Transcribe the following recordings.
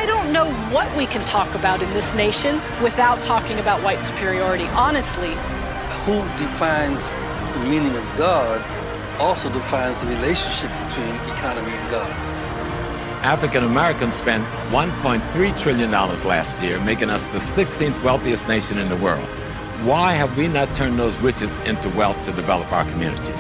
I don't know what we can talk about in this nation without talking about white superiority, honestly. Who defines the meaning of God also defines the relationship between economy and God. African Americans spent $1.3 trillion last year, making us the 16th wealthiest nation in the world. Why have we not turned those riches into wealth to develop our community?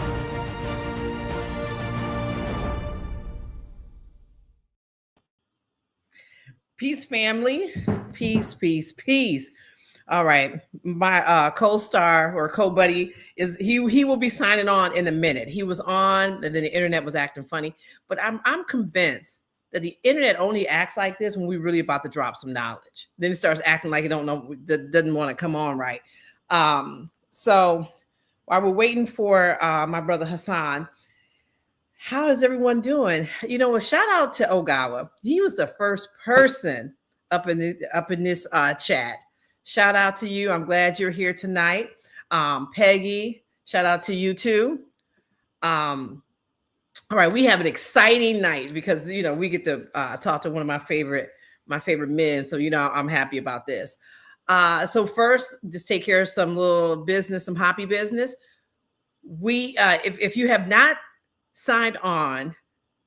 Peace, family. Peace, peace, peace. All right, my co-star or co-buddy he will be signing on in a minute. He was on, and then the internet was acting funny. But I'm convinced that the internet only acts like this when we're really about to drop some knowledge. Then it starts acting like it doesn't want to come on right. So while we're waiting for my brother Hassan, how is everyone doing? You know, a shout out to Ogawa. He was the first person up in this chat. Shout out to you. I'm glad you're here tonight. Peggy, shout out to you too. All right, we have an exciting night because we get to talk to one of my favorite men. So I'm happy about this. So first, just take care of some little business, some HAPI business. We if you have not signed on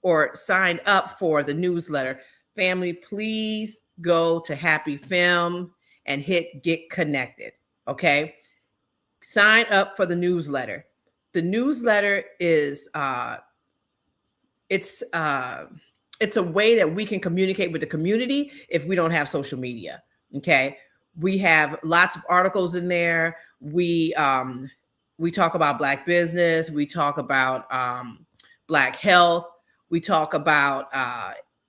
or signed up for the newsletter, family, please go to HAPI Film and hit get connected. Okay, sign up for the newsletter. The newsletter is it's a way that we can communicate with the community if we don't have social media. Okay, we have lots of articles in there. We talk about Black business. We talk about Black health. We talk about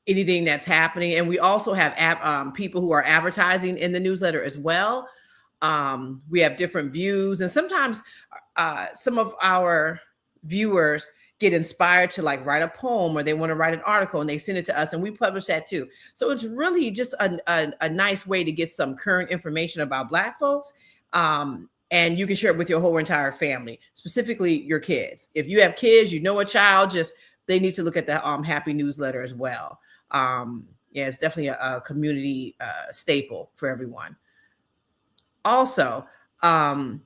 anything that's happening. And we also have people who are advertising in the newsletter as well. We have different views. And sometimes some of our viewers get inspired to write a poem or they want to write an article and they send it to us and we publish that too. So it's really just a nice way to get some current information about Black folks. And you can share it with your whole entire family, specifically your kids. If you have kids, a child, they need to look at the HAPI newsletter as well. Yeah, it's definitely a community staple for everyone. Also, when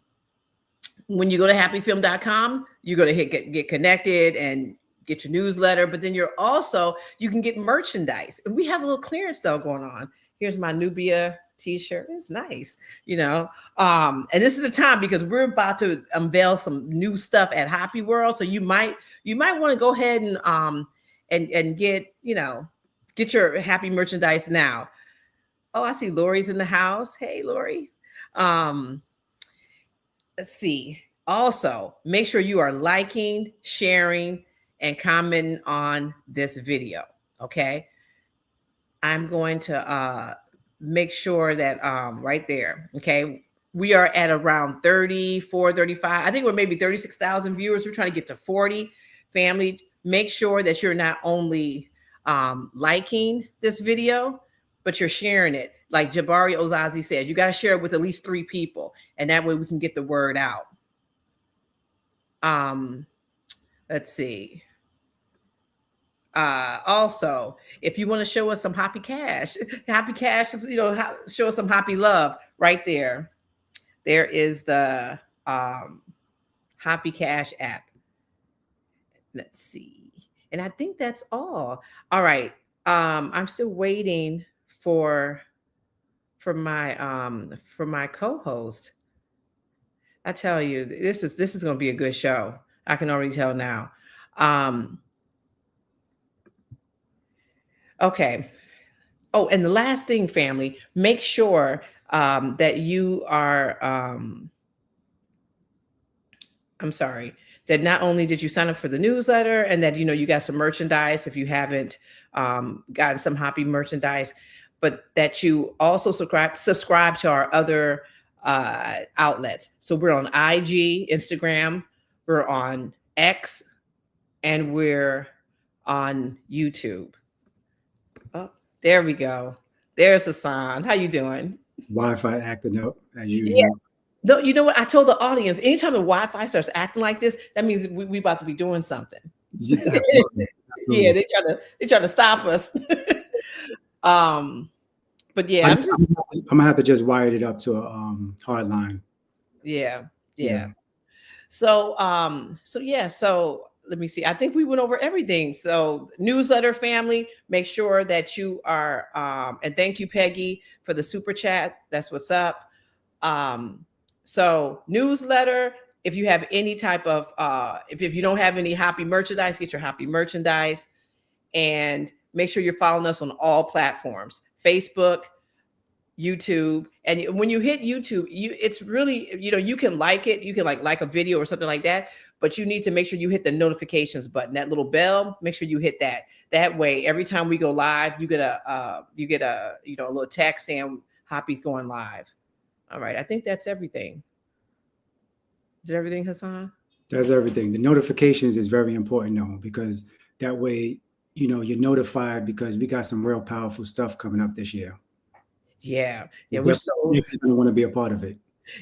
you go to happyfilm.com, you're going to hit get connected and get your newsletter, but then you can get merchandise. And we have a little clearance sale going on. Here's my Nubia t-shirt. It's nice, and this is the time because we're about to unveil some new stuff at HAPI World. So you might want to go ahead and get your HAPI merchandise now. Oh, I see Lori's in the house. Hey, Lori. Let's see. Also, make sure you are liking, sharing, and commenting on this video. Okay. I'm going to make sure that right there. Okay. We are at around 34, 35. I think we're maybe 36,000 viewers. We're trying to get to 40. Family, make sure that you're not only liking this video, but you're sharing it. Like Jabari Ozazi said, you got to share it with at least 3 people. And that way we can get the word out. Let's see. Also, if you want to show us some HAPI Cash, show us some HAPI love right there. There is the HAPI Cash app. Let's see. And I think that's all. All right. I'm still waiting for my co-host. I tell you, this is going to be a good show. I can already tell now. Okay. Oh, and the last thing, family, make sure that you are, that not only did you sign up for the newsletter and that, you got some merchandise if you haven't gotten some HAPI merchandise, but that you also subscribe to our other outlets. So we're on IG, Instagram, we're on X, and we're on YouTube. Oh, there we go. There's Hassan. How you doing? Wi-Fi acting up as usual. Yeah. No, you know what? I told the audience, anytime the Wi-Fi starts acting like this, that means we about to be doing something. Absolutely. Yeah, they try to stop us. But yeah, I'm gonna have to just wire it up to a hard line. yeah. So so let me see. I think we went over everything. So newsletter family, make sure that you are and thank you, Peggy, for the super chat. That's what's up. So newsletter, if you have any type of if you don't have any HAPI merchandise, get your HAPI merchandise, and make sure you're following us on all platforms, Facebook, YouTube. And when you hit YouTube, it's really, you can like it, you can like a video or something like that, but you need to make sure you hit the notifications button, that little bell, make sure you hit that. That way, every time we go live, you get a a little text saying HAPI's going live. All right, I think that's everything. Is it everything, Hassan? That's everything. The notifications is very important though, because that way, you're notified, because we got some real powerful stuff coming up this year. Yeah. We're You're so going to want to be a part of it.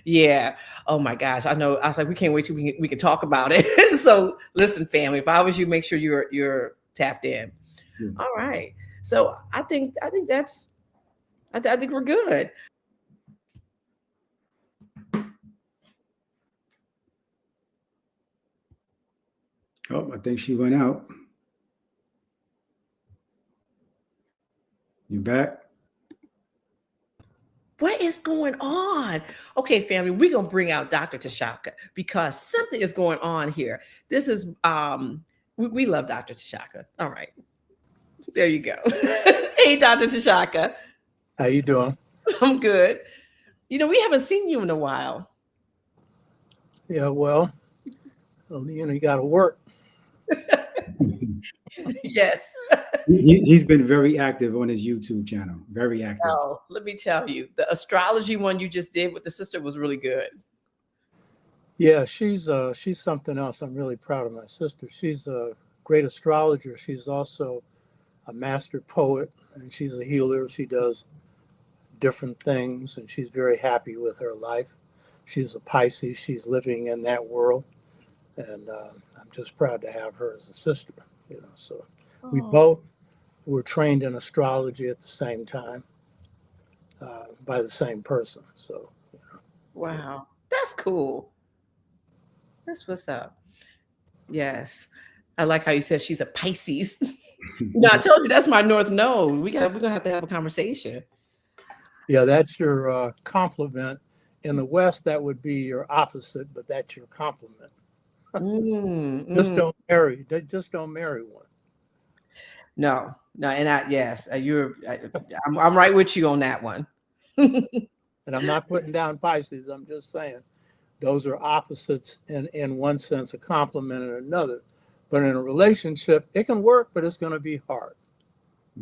Yeah. Oh my gosh. I know. I was like, we can't wait till we can talk about it. So listen, family, if I was you, make sure you're tapped in. Yeah. All right. So I think that's I think we're good. Oh, I think she went out. You back? What is going on? Okay, family, we're gonna bring out Dr. T'Shaka because something is going on here. This is we love Dr. T'Shaka. All right. There you go. Hey, Dr. T'Shaka. How you doing? I'm good. We haven't seen you in a while. Yeah, well, you got to work. Yes. He's been very active on his YouTube channel. Very active. Oh, let me tell you, the astrology one you just did with the sister was really good. Yeah, she's something else. I'm really proud of my sister. She's a great astrologer. She's also a master poet, and she's a healer. She does different things, and she's very happy with her life. She's a Pisces. She's living in that world, and I'm just proud to have her as a sister. So we both were trained in astrology at the same time by the same person. So, Wow, that's cool. That's what's up. Yes, I like how you said she's a Pisces. No, I told you that's my North Node. We're gonna have to have a conversation. Yeah, that's your compliment. In the West, that would be your opposite, but that's your compliment. Don't marry. Just don't marry one. No, and I'm right with you on that one. And I'm not putting down Pisces. I'm just saying those are opposites in one sense, a compliment in another. But in a relationship, it can work, but it's going to be hard.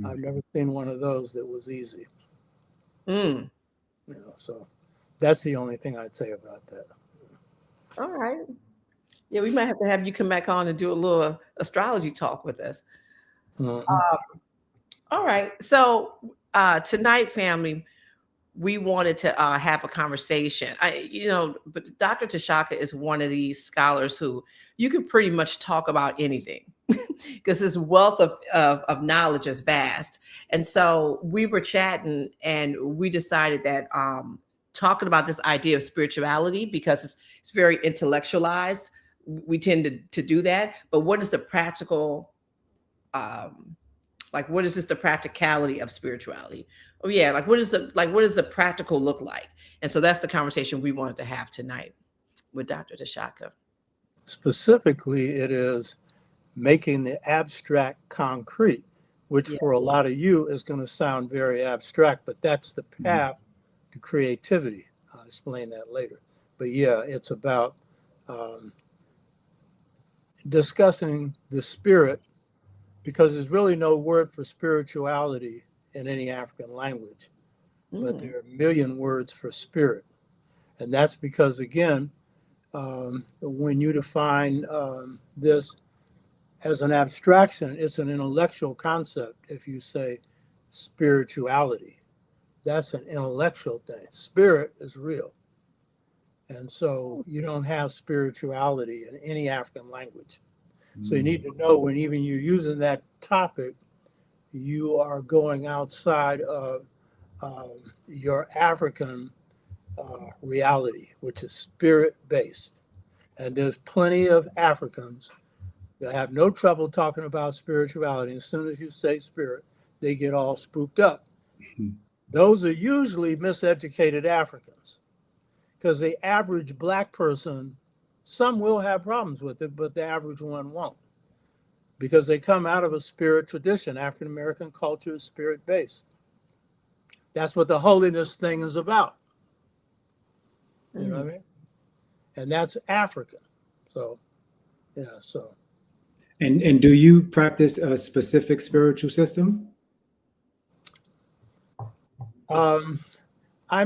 I've never seen one of those that was easy. So that's the only thing I'd say about that. All right. Yeah, we might have to have you come back on and do a little astrology talk with us. All right. So tonight, family, we wanted to have a conversation. But Dr. T'Shaka is one of these scholars who you can pretty much talk about anything because his wealth of knowledge is vast. And so we were chatting and we decided that talking about this idea of spirituality, because it's very intellectualized, we tend to do that. But what is the practical, what is the practicality of spirituality? Oh yeah, what does the practical look like? And so that's the conversation we wanted to have tonight with Dr. T'Shaka. Specifically, it is making the abstract concrete, which for a lot of you is going to sound very abstract, but that's the path to creativity. I'll explain that later. But yeah, it's about discussing the spirit, because there's really no word for spirituality in any African language, but there are a million words for spirit. And that's because, again, when you define this as an abstraction, it's an intellectual concept. If you say spirituality, that's an intellectual thing. Spirit is real. And so you don't have spirituality in any African language. So you need to know when even you're using that topic, you are going outside of your African reality, which is spirit-based. And there's plenty of Africans that have no trouble talking about spirituality. As soon as you say spirit, they get all spooked up. Those are usually miseducated Africans, because the average Black person, some will have problems with it, but the average one won't, because they come out of a spirit tradition. African American culture is spirit-based. That's what the holiness thing is about. You know what I mean? And that's Africa. So, yeah, so. And do you practice a specific spiritual system? I'm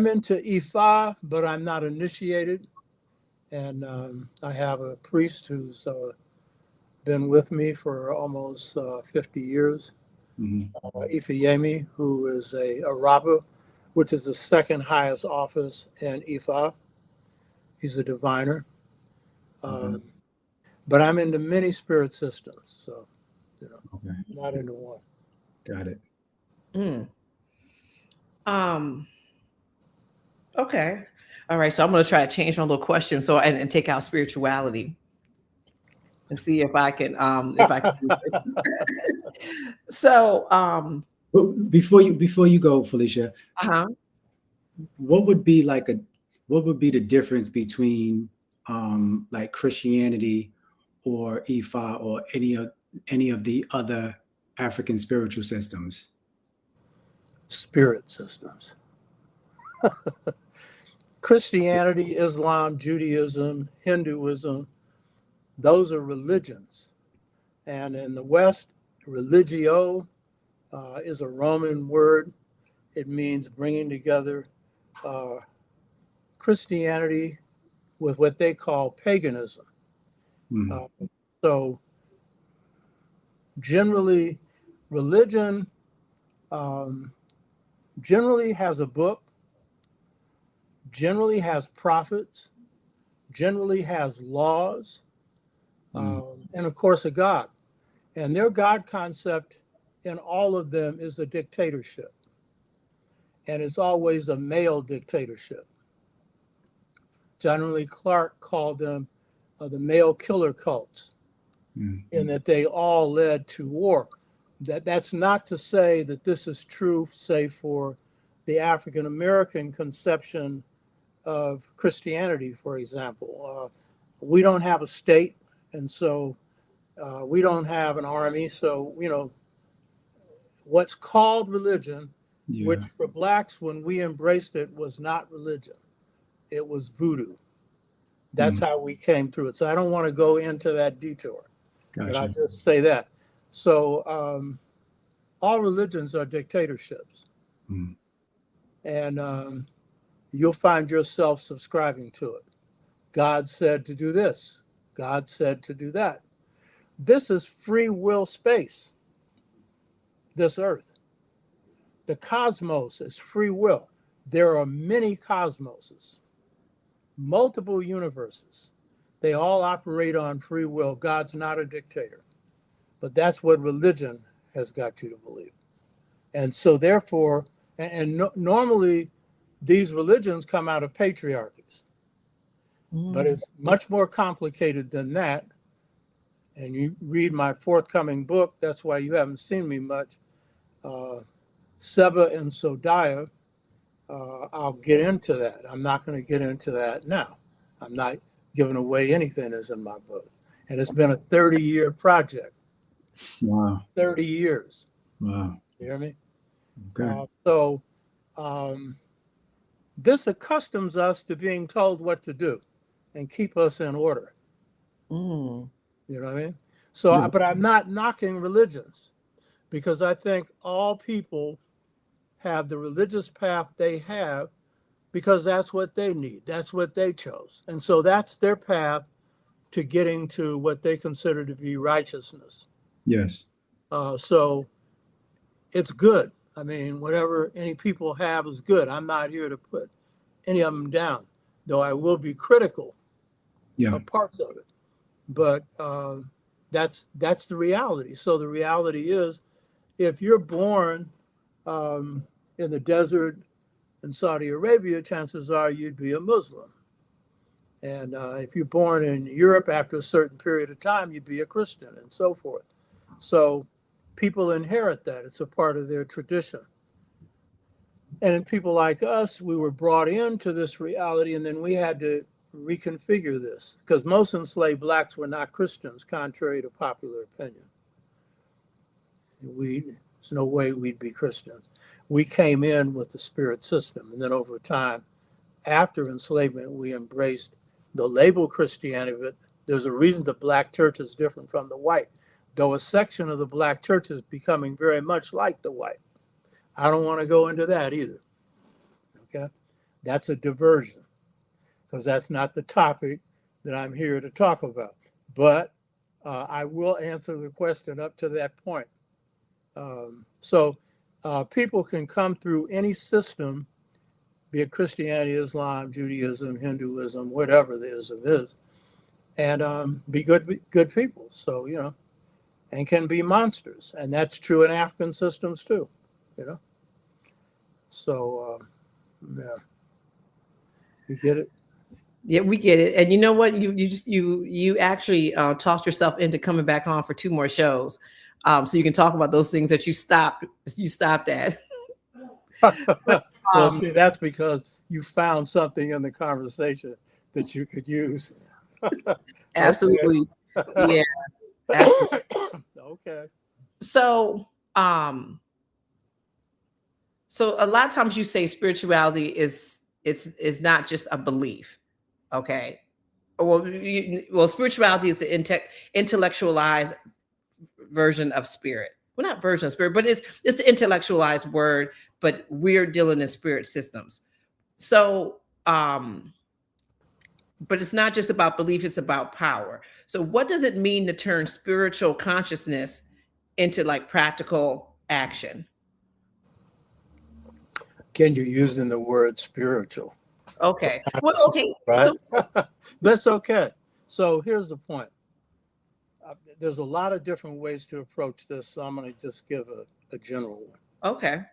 into Ifa, but I'm not initiated. And I have a priest who's been with me for almost 50 years, Ifeyemi, who is a Rabbah, which is the second highest office in Ifa. He's a diviner. But I'm into many spirit systems, so, you know, not into one. Got it. Okay. All right. So I'm going to try to change my little question and take out spirituality and see if I can do this. So But before you go, Felicia, what would be the difference between like Christianity or Ifa or any of the other African spiritual systems? Spirit systems. Christianity, Islam, Judaism, Hinduism, those are religions. And in the West, religio is a Roman word. It means bringing together Christianity with what they call paganism. So generally, religion generally has a book, generally has prophets, generally has laws, and of course a God. And their God concept in all of them is a dictatorship. And it's always a male dictatorship. Generally, Clark called them the male killer cults, in that they all led to war. That's not to say that this is true, say, for the African American conception of Christianity, for example. We don't have a state, and so we don't have an army. So, you know, what's called religion, which for Blacks, when we embraced it, was not religion. It was voodoo. That's how we came through it. So I don't want to go into that detour, but I'll just say that. So all religions are dictatorships. And you'll find yourself subscribing to it. God said to do this. God said to do that. This is free will space, this earth. The cosmos is free will. There are many cosmoses, multiple universes. They all operate on free will. God's not a dictator. But that's what religion has got you to believe. And so therefore, normally these religions come out of patriarchies. But it's much more complicated than that. And you read my forthcoming book, that's why you haven't seen me much, Seba and Sodiah. I'll get into that. I'm not going to get into that now. I'm not giving away anything that's in my book. And it's been a 30-year project. Wow. 30 years. Wow. You hear me? Okay. So this accustoms us to being told what to do and keep us in order. You know what I mean? So, but I'm not knocking religions, because I think all people have the religious path they have because that's what they need. That's what they chose. And so that's their path to getting to what they consider to be righteousness. Yes. So it's good. I mean, whatever any people have is good. I'm not here to put any of them down, though I will be critical of parts of it. But that's the reality. So the reality is if you're born in the desert in Saudi Arabia, chances are you'd be a Muslim. And if you're born in Europe after a certain period of time, you'd be a Christian and so forth. So people inherit that. It's a part of their tradition. And people like us, we were brought into this reality, and then we had to reconfigure this because most enslaved blacks were not Christians, contrary to popular opinion. There's no way we'd be Christians. We came in with the spirit system, and then over time, after enslavement, we embraced the label Christianity. But there's a reason the black church is different from the white, though a section of the black church is becoming very much like the white. I don't want to go into that either. Okay, that's a diversion because that's not the topic that I'm here to talk about. But I will answer the question up to that point. So people can come through any system, be it Christianity, Islam, Judaism, Hinduism, whatever the ism is, and be good people. So, you know, and can be monsters. And that's true in African systems too, you know. So, yeah, you get it? Yeah, we get it. And you know what? You actually talked yourself into coming back on for 2 more shows. So you can talk about those things that you stopped at. But, well, see, that's because you found something in the conversation that you could use. Absolutely. Yeah. Absolutely. Okay. So a lot of times you say spirituality is not just a belief. Okay. Well, spirituality is the intellectualized version of spirit. Well, not version of spirit, but it's the intellectualized word, but we're dealing in spirit systems. So, but it's not just about belief, it's about power. So what does it mean to turn spiritual consciousness into like practical action? Again, you're using the word spiritual. Okay. Well, okay. Right? So, that's okay. So here's the point. There's a lot of different ways to approach this, so I'm going to just give a general one. Okay.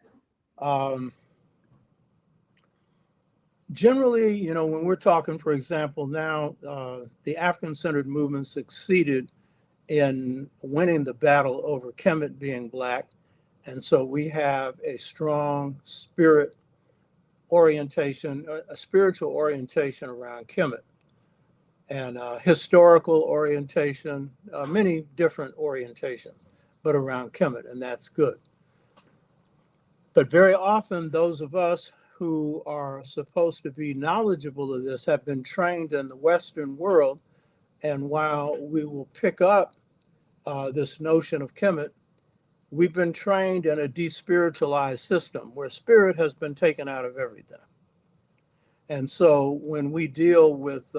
Generally, you know, when we're talking, for example, now the African-centered movement succeeded in winning the battle over Kemet being black, and so we have a strong spirit orientation, a spiritual orientation around Kemet, and historical orientation, many different orientations, but around Kemet, and that's good. But very often, those of us who are supposed to be knowledgeable of this have been trained in the Western world, and while we will pick up this notion of Kemet, we've been trained in a despiritualized system where spirit has been taken out of everything. And so when we deal with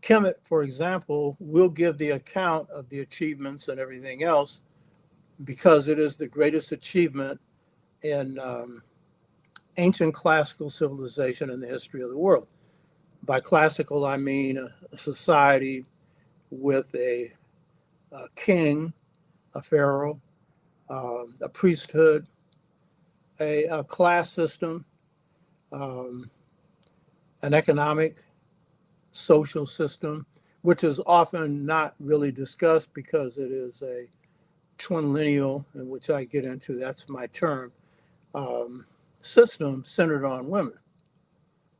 Kemet, for example, we'll give the account of the achievements and everything else because it is the greatest achievement in ancient classical civilization in the history of the world. By classical, I mean a society with a king, a pharaoh, a priesthood, a class system, an economic, social system, which is often not really discussed because it is a twinlineal, in which I get into, that's my term, system centered on women.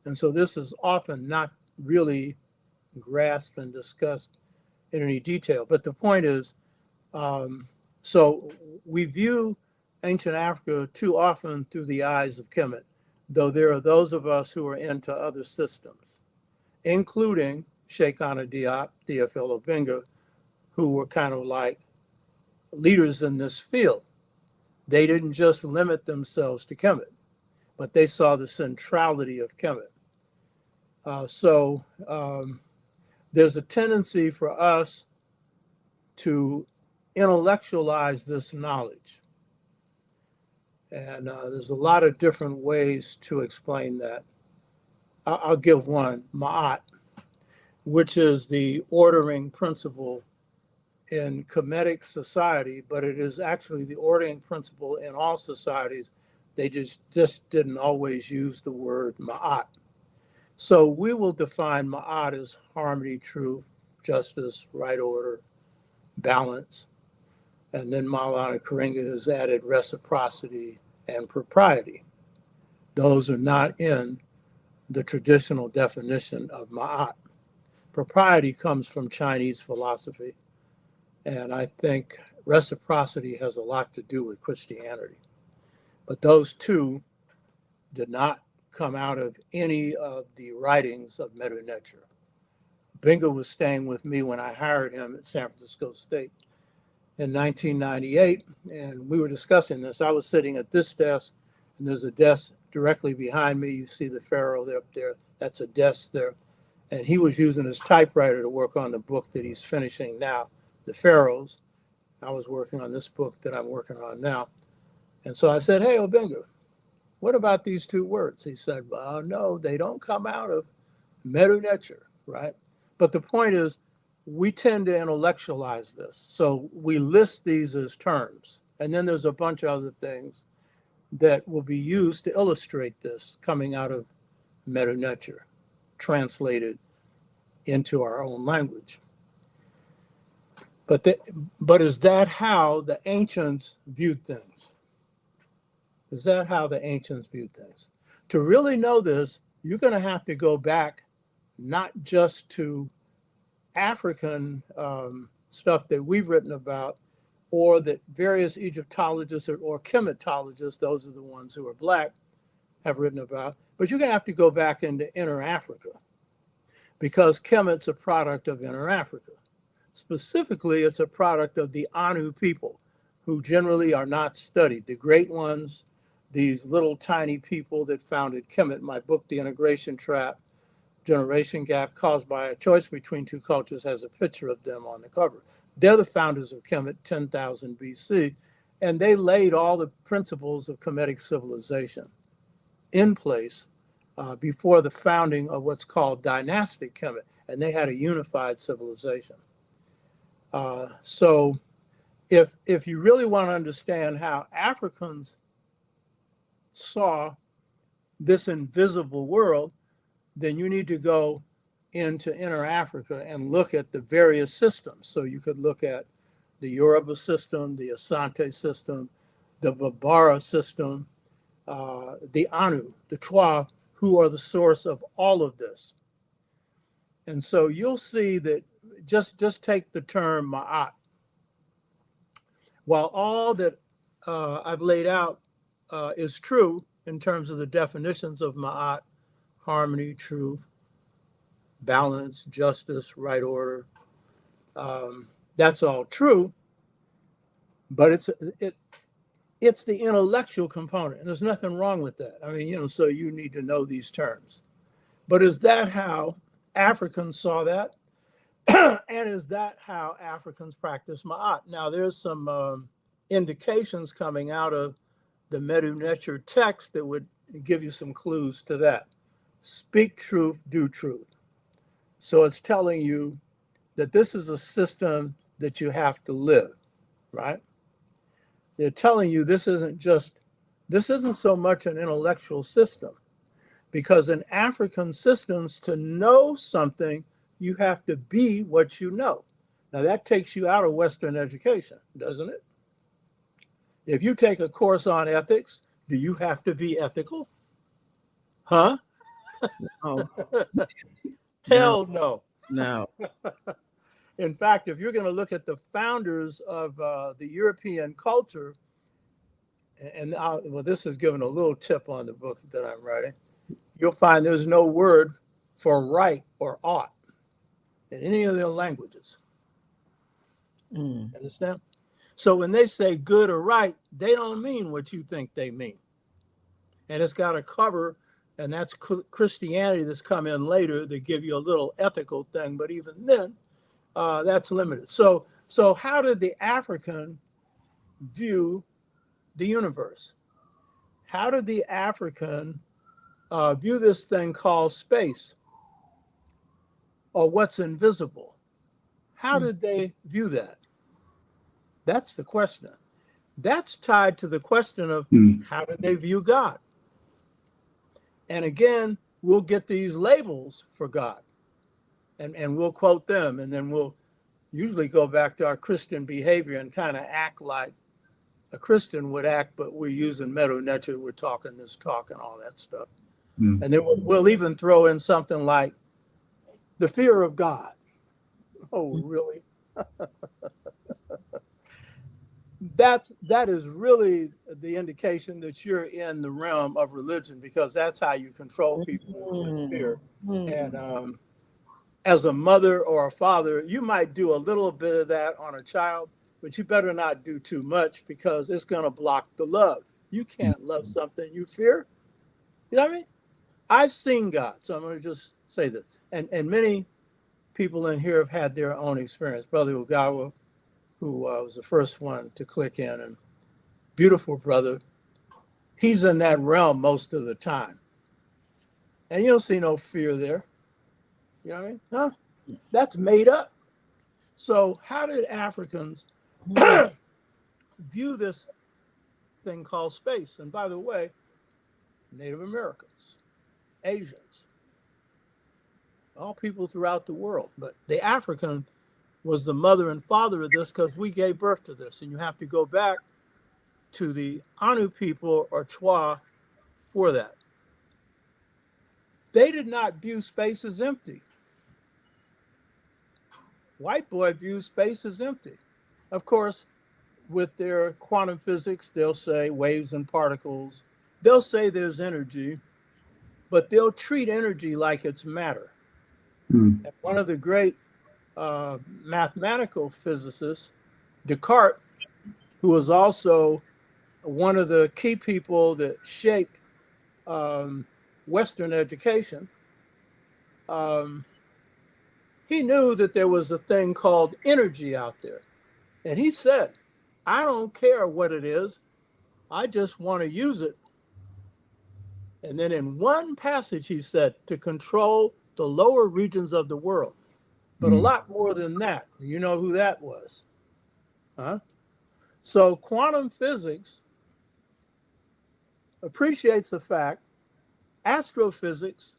And so this is often not really grasped and discussed in any detail. But the point is, so we view ancient Africa too often through the eyes of Kemet, though there are those of us who are into other systems, including Shekinah Diop, Theophilo Benga, who were kind of like leaders in this field. They didn't just limit themselves to Kemet, but they saw the centrality of Kemet. So there's a tendency for us to intellectualize this knowledge. And there's a lot of different ways to explain that. I'll give one, Ma'at, which is the ordering principle in Kemetic society, but it is actually the ordering principle in all societies. They just didn't always use the word ma'at. So we will define ma'at as harmony, truth, justice, right order, balance. And then Maulana Karenga has added reciprocity and propriety. Those are not in the traditional definition of ma'at. Propriety comes from Chinese philosophy, and I think reciprocity has a lot to do with Christianity. But those two did not come out of any of the writings of Medu Neter. Binga was staying with me when I hired him at San Francisco State in 1998, and we were discussing this. I was sitting at this desk, and there's a desk directly behind me. You see the Pharaoh there up there. That's a desk there. And he was using his typewriter to work on the book that he's finishing now, The Pharaohs. I was working on this book that I'm working on now. And so I said, hey, Obenga, what about these two words? He said, well, no, they don't come out of Medu Neter, right? But the point is, we tend to intellectualize this. So we list these as terms. And then there's a bunch of other things that will be used to illustrate this coming out of Medu Neter, translated into our own language. But is that how the ancients viewed things? Is that how the ancients viewed things? To really know this, you're going to have to go back not just to African stuff that we've written about, or that various Egyptologists or chematologists, those are the ones who are Black, have written about, but you're going to have to go back into Inner Africa, because Kemet's a product of Inner Africa. Specifically, it's a product of the Anu people, who generally are not studied. The great ones, these little tiny people that founded Kemet. My book, The Integration Trap, Generation Gap Caused by a Choice Between Two Cultures, has a picture of them on the cover. They're the founders of Kemet, 10,000 BC, and they laid all the principles of Kemetic civilization in place before the founding of what's called dynastic Kemet, and they had a unified civilization. So if you really want to understand how Africans saw this invisible world, then you need to go into Inner Africa and look at the various systems. So you could look at the Yoruba system, the Asante system, the Babara system, the Anu, the Twa, who are the source of all of this. And so you'll see that just take the term Ma'at. While all that I've laid out is true in terms of the definitions of Ma'at, harmony, truth, balance, justice, right order, that's all true, but it's the intellectual component, and there's nothing wrong with that. I mean, so you need to know these terms. But is that how Africans saw that? And is that how Africans practice Ma'at? Now, there's some indications coming out of the Medu Neter text that would give you some clues to that. Speak truth, do truth. So it's telling you that this is a system that you have to live, right? They're telling you this isn't so much an intellectual system, because in African systems, to know something, you have to be what you know. Now that takes you out of Western education, doesn't it? If you take a course on ethics, do you have to be ethical? Huh? Oh, Hell no. no. In fact, if you're going to look at the founders of the European culture, and well, this is given a little tip on the book that I'm writing, you'll find there's no word for right or ought in any of their languages. Understand? So when they say good or right, they don't mean what you think they mean. And it's got a cover, and that's Christianity that's come in later to give you a little ethical thing, but even then, that's limited. So how did the African view the universe? How did the African view this thing called space, or what's invisible? How did they view that? That's the question. That's tied to the question of how do they view God? And again, we'll get these labels for God and we'll quote them, and then we'll usually go back to our Christian behavior and kind of act like a Christian would act, but we're using meta nature, we're talking this talk and all that stuff. And then we'll even throw in something like the fear of God. Oh, really? That is really the indication that you're in the realm of religion, because that's how you control people with fear. And as a mother or a father, you might do a little bit of that on a child, but you better not do too much, because it's going to block the love. You can't love something you fear. You know what I mean? I've seen God, so I'm going to just say this. And many people in here have had their own experience. Brother Ugawa, who was the first one to click in, and beautiful brother, he's in that realm most of the time. And you don't see no fear there. You know what I mean? Huh? That's made up. So how did Africans view this thing called space? And by the way, Native Americans, Asians, all people throughout the world. But the African was the mother and father of this, because we gave birth to this. And you have to go back to the Anu people or Chwa for that. They did not view space as empty. White boy views space as empty. Of course, with their quantum physics, they'll say waves and particles. They'll say there's energy, but they'll treat energy like it's matter. And one of the great mathematical physicists, Descartes, who was also one of the key people that shaped Western education, he knew that there was a thing called energy out there. And he said, I don't care what it is, I just want to use it. And then in one passage, he said, to control the lower regions of the world. But a lot more than that. You know who that was? Huh? So quantum physics appreciates the fact, astrophysics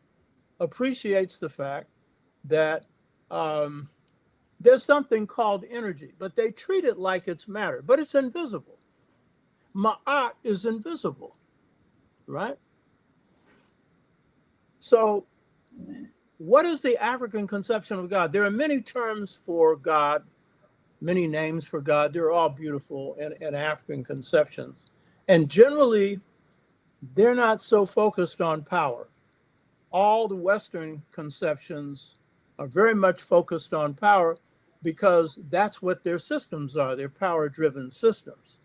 appreciates the fact that there's something called energy, but they treat it like it's matter, but it's invisible. Ma'at is invisible, right? So what is the African conception of God? There are many terms for God, many names for God. They're all beautiful in African conceptions. And generally, they're not so focused on power. All the Western conceptions are very much focused on power, because that's what their systems are. They're power-driven systems.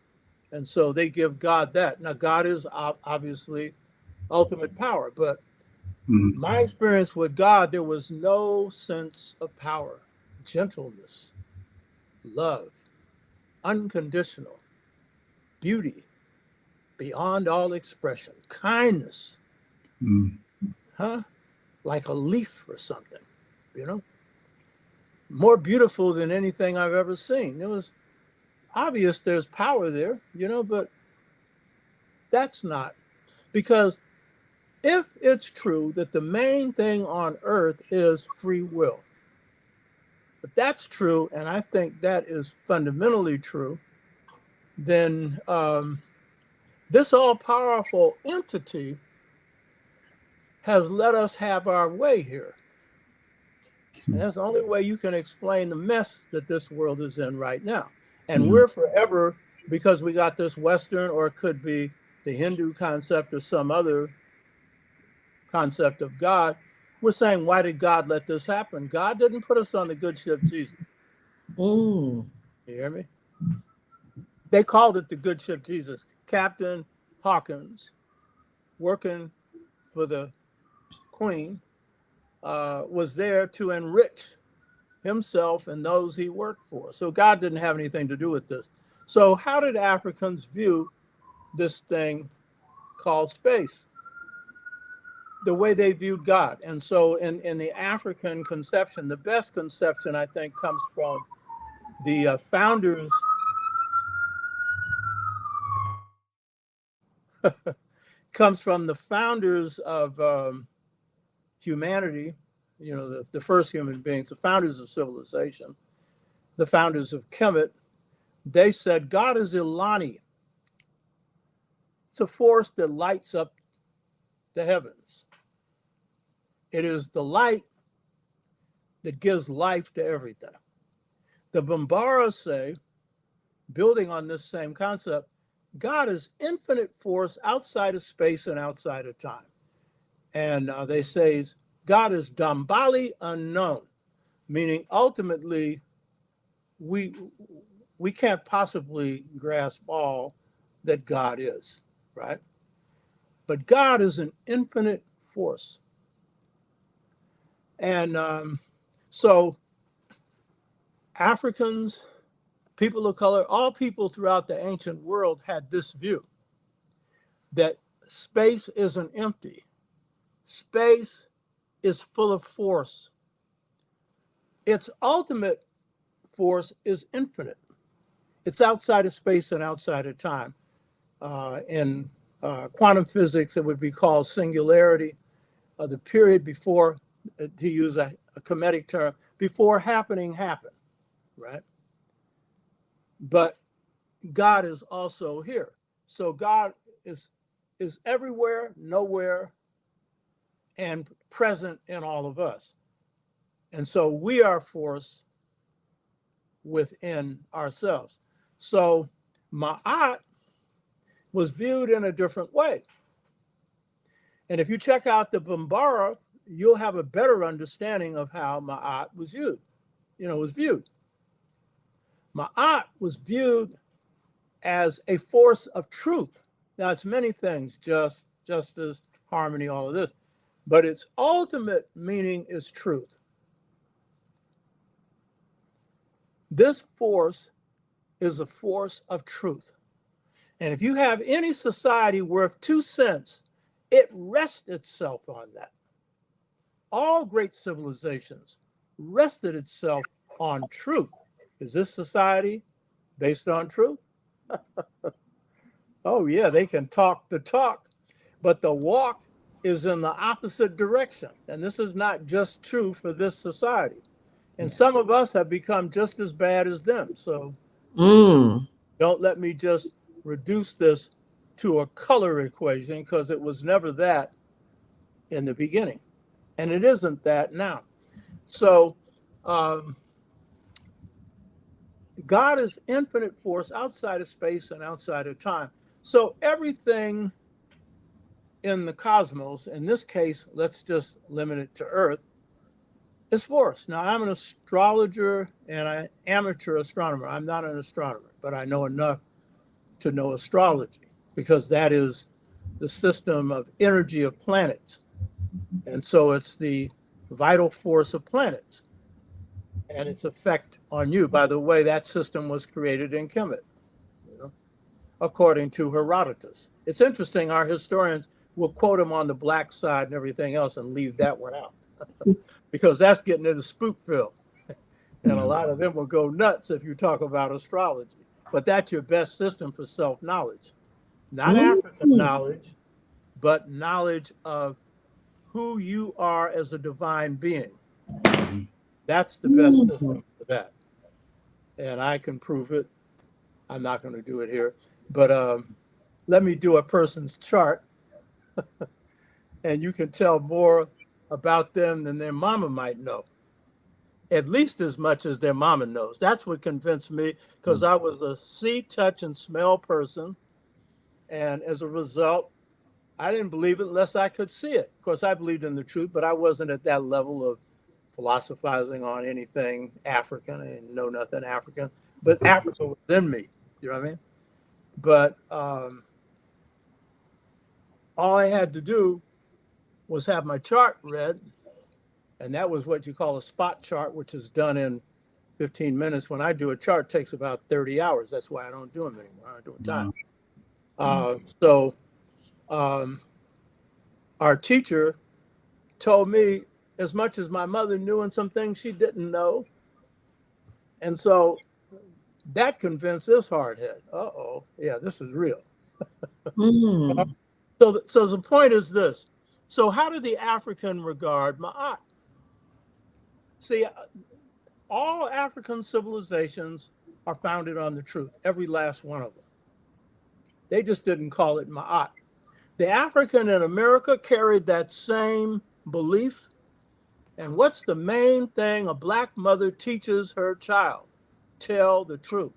And so they give God that. Now, God is obviously ultimate power, but my experience with God, there was no sense of power, gentleness, love, unconditional, beauty, beyond all expression, kindness, like a leaf or something, you know, more beautiful than anything I've ever seen. It was obvious there's power there, you know, but that's not, because if it's true that the main thing on earth is free will, if that's true, and I think that is fundamentally true, then this all-powerful entity has let us have our way here. And that's the only way you can explain the mess that this world is in right now. And we're forever, because we got this Western, or it could be the Hindu concept or some other concept of God, we're saying, why did God let this happen? God didn't put us on the good ship Jesus. You hear me? They called it the good ship Jesus. Captain Hawkins, working for the Queen, was there to enrich himself and those he worked for. So God didn't have anything to do with this. So how did Africans view this thing called space? The way they viewed God. And so in the African conception, the best conception, I think, comes from the founders comes from the founders of humanity, the first human beings, the founders of civilization, the founders of Kemet. They said God is Ilani. It's a force that lights up the heavens. It is the light that gives life to everything. The Bambara say, building on this same concept, God is infinite force outside of space and outside of time. And they say God is Dambali unknown, meaning ultimately we can't possibly grasp all that God is, right? But God is an infinite force. And so Africans, people of color, all people throughout the ancient world had this view that space isn't empty. Space is full of force. Its ultimate force is infinite. It's outside of space and outside of time. In quantum physics, it would be called singularity, the period before, to use a Kemetic term, before happening happened, right? But God is also here. So God is everywhere, nowhere, and present in all of us. And so we are force within ourselves. So Ma'at was viewed in a different way. And if you check out the Bambara, you'll have a better understanding of how Ma'at was viewed. Ma'at was viewed as a force of truth. Now, it's many things, justice, harmony, all of this, but its ultimate meaning is truth. This force is a force of truth. And if you have any society worth 2 cents, it rests itself on that. All great civilizations rested itself on truth. Is this society based on truth? Oh, yeah, they can talk the talk, but the walk is in the opposite direction. And this is not just true for this society. And some of us have become just as bad as them. So don't let me just reduce this to a color equation, because it was never that in the beginning. And it isn't that now. So God is infinite force outside of space and outside of time. So everything in the cosmos, in this case, let's just limit it to Earth, is force. Now, I'm an astrologer and an amateur astronomer. I'm not an astronomer, but I know enough to know astrology, because that is the system of energy of planets. And so it's the vital force of planets and its effect on you. By the way, that system was created in Kemet, according to Herodotus. It's interesting, our historians will quote him on the black side and everything else and leave that one out because that's getting into Spookville. And a lot of them will go nuts if you talk about astrology. But that's your best system for self-knowledge. Not African knowledge, but knowledge of who you are as a divine being. That's the best system for that. And I can prove it. I'm not going to do it here. But let me do a person's chart. And you can tell more about them than their mama might know. At least as much as their mama knows. That's what convinced me, because I was a see, touch, and smell person. And as a result, I didn't believe it unless I could see it. Of course, I believed in the truth, but I wasn't at that level of philosophizing on anything African. I didn't know nothing African. But Africa was in me. You know what I mean? But all I had to do was have my chart read. And that was what you call a spot chart, which is done in 15 minutes. When I do a chart, it takes about 30 hours. That's why I don't do them anymore. I do it time. Our teacher told me as much as my mother knew and some things she didn't know. And so that convinced this hardhead. Yeah, this is real. Mm. So the point is this. So how did the African regard Ma'at? See, all African civilizations are founded on the truth, every last one of them. They just didn't call it Ma'at. The African in America carried that same belief. And what's the main thing a Black mother teaches her child? Tell the truth.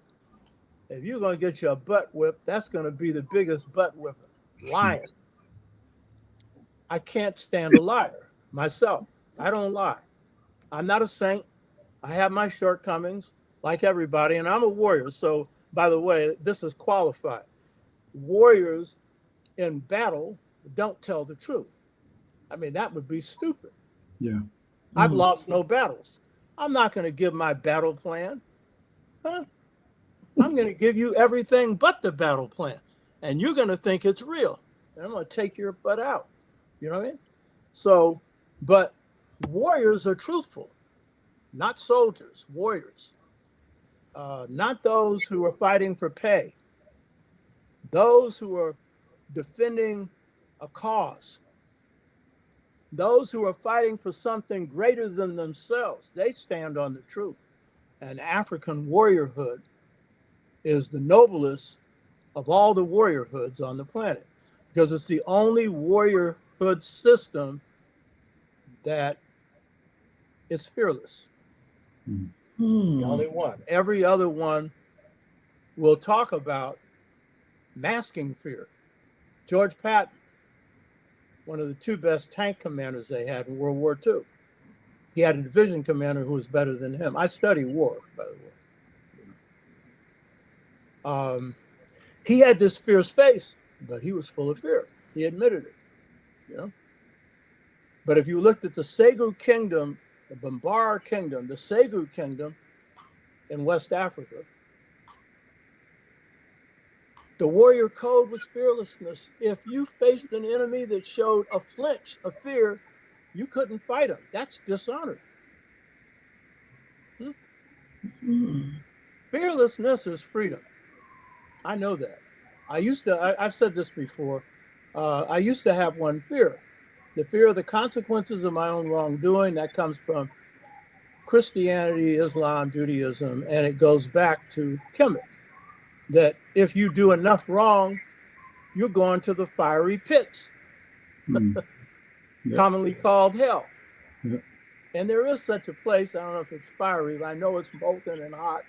If you're going to get your butt whipped, that's going to be the biggest butt whipping. Lying. I can't stand a liar myself. I don't lie. I'm not a saint. I have my shortcomings like everybody, and I'm a warrior. So, by the way, this is qualified. Warriors in battle don't tell the truth. I mean, that would be stupid. Yeah. I've lost no battles. I'm not going to give my battle plan. Huh? I'm going to give you everything but the battle plan. And you're going to think it's real. And I'm going to take your butt out. You know what I mean? So, but warriors are truthful, not soldiers, warriors. Not those who are fighting for pay. Those who are defending a cause. Those who are fighting for something greater than themselves, they stand on the truth. And African warriorhood is the noblest of all the warriorhoods on the planet, because it's the only warriorhood system that is fearless. The only one. Every other one will talk about masking fear. George Patton, one of the two best tank commanders they had in World War II. He had a division commander who was better than him. I study war, by the way. He had this fierce face, but he was full of fear. He admitted it, you know. But if you looked at the Segu Kingdom, the Bambara Kingdom, the Segu Kingdom in West Africa, the warrior code was fearlessness. If you faced an enemy that showed a flinch of fear, you couldn't fight him. That's dishonor. Fearlessness is freedom. I know that. I've said this before. I used to have one fear, the fear of the consequences of my own wrongdoing. That comes from Christianity, Islam, Judaism, and it goes back to Kemet, that if you do enough wrong, you're going to the fiery pits, commonly called hell. And there is such a place. I don't know if it's fiery, but I know it's molten and hot.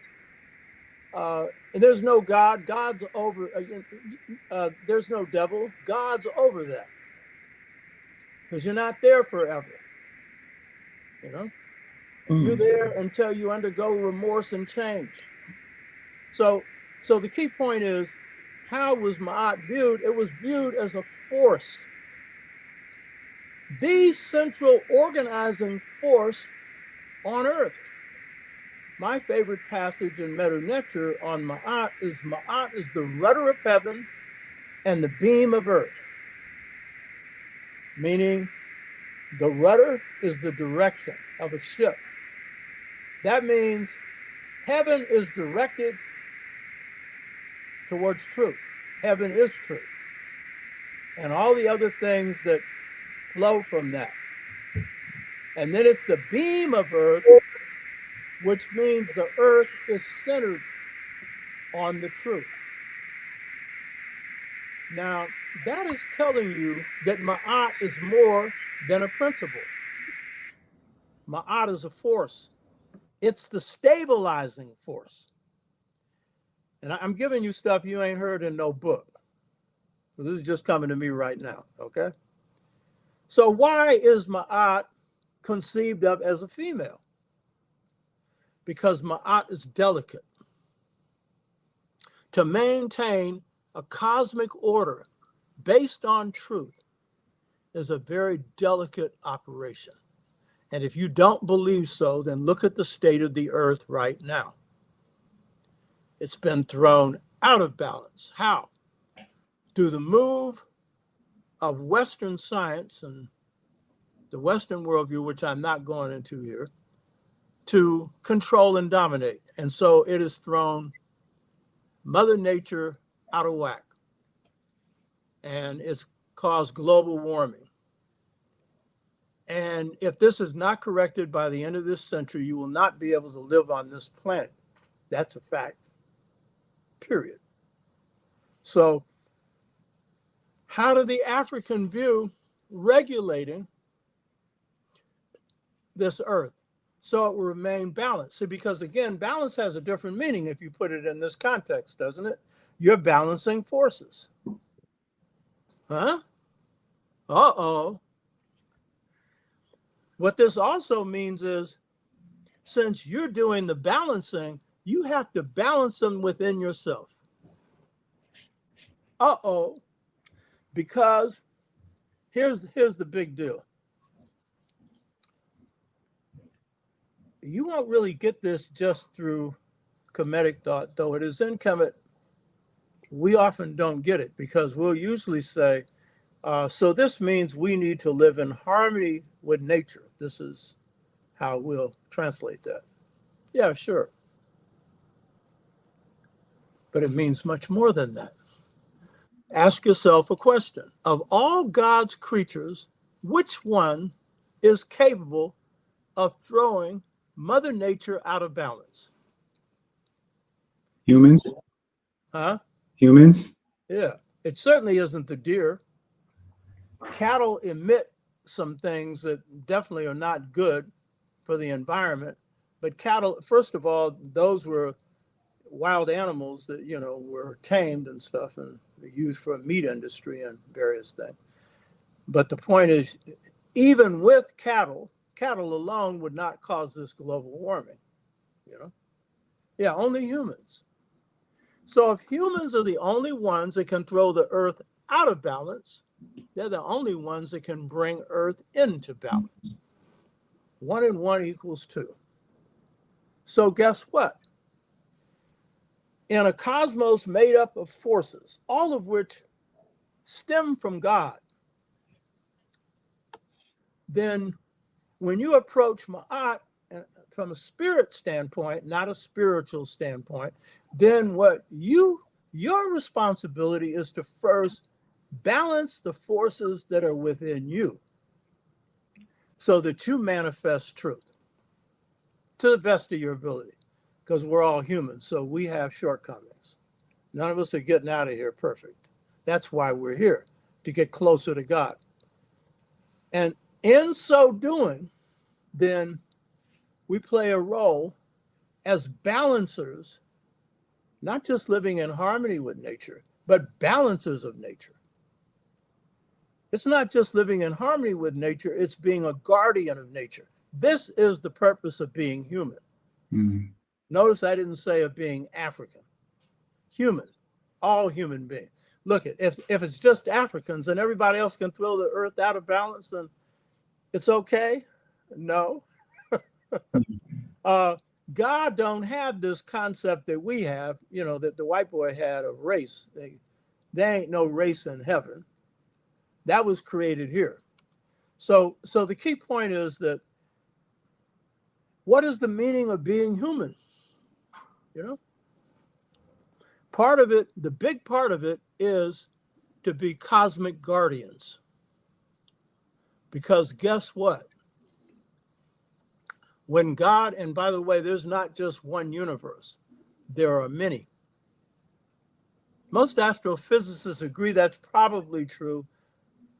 And there's no God. God's over. There's no devil. God's over that, because you're not there forever. You know, you're there until you undergo remorse and change. So the key point is, how was Ma'at viewed? It was viewed as a force, the central organizing force on Earth. My favorite passage in Medu Neter on Ma'at is the rudder of heaven and the beam of earth. Meaning, the rudder is the direction of a ship. That means heaven is directed towards truth. Heaven is truth. And all the other things that flow from that. And then it's the beam of earth, which means the earth is centered on the truth. Now, that is telling you that Ma'at is more than a principle. Ma'at is a force. It's the stabilizing force. And I'm giving you stuff you ain't heard in no book. So this is just coming to me right now, okay? So why is Ma'at conceived of as a female? Because Ma'at is delicate. To maintain a cosmic order based on truth is a very delicate operation. And if you don't believe so, then look at the state of the earth right now. It's been thrown out of balance. How? Through the move of Western science and the Western worldview, which I'm not going into here, to control and dominate. And so it has thrown Mother Nature out of whack. and it's caused global warming. And if this is not corrected by the end of this century, you will not be able to live on this planet. That's a fact, period. So how did the African view regulating this earth so it will remain balanced? See, because again, balance has a different meaning if you put it in this context, doesn't it? You're balancing forces. Huh? Uh-oh. What this also means is, since you're doing the balancing, you have to balance them within yourself. Uh-oh. Because here's the big deal. You won't really get this just through Kemetic thought, though it is in Kemet. We often don't get it because we'll usually say, so this means we need to live in harmony with nature. This is how we'll translate that. Yeah, sure. But it means much more than that. Ask yourself a question. Of all God's creatures, which one is capable of throwing Mother Nature out of balance? Humans? Huh? Humans? Yeah. It certainly isn't the deer. Cattle emit some things that definitely are not good for the environment. But cattle, first of all, those were wild animals that, you know, were tamed and stuff and used for meat industry and various things. But the point is, even with cattle alone would not cause this global warming, you know? Yeah, only humans. So if humans are the only ones that can throw the earth out of balance, they're the only ones that can bring earth into balance. 1 and 1 equals 2. So guess what? In a cosmos made up of forces, all of which stem from God, then when you approach Ma'at from a spirit standpoint, not a spiritual standpoint, then your responsibility is to first balance the forces that are within you so that you manifest truth to the best of your ability, because we're all humans, so we have shortcomings. None of us are getting out of here perfect. That's why we're here, to get closer to God. And in so doing, then we play a role as balancers, not just living in harmony with nature, but balancers of nature. It's not just living in harmony with nature, it's being a guardian of nature. This is the purpose of being human. Mm-hmm. Notice I didn't say of being African. Human, all human beings. Look, if it's just Africans and everybody else can throw the earth out of balance, then it's okay? No. God don't have this concept that we have, you know, that the white boy had of race. There ain't no race in heaven. That was created here. So the key point is that what is the meaning of being human? You know, part of it, the big part of it is to be cosmic guardians. Because guess what? When God, and by the way, there's not just one universe, there are many. Most astrophysicists agree that's probably true.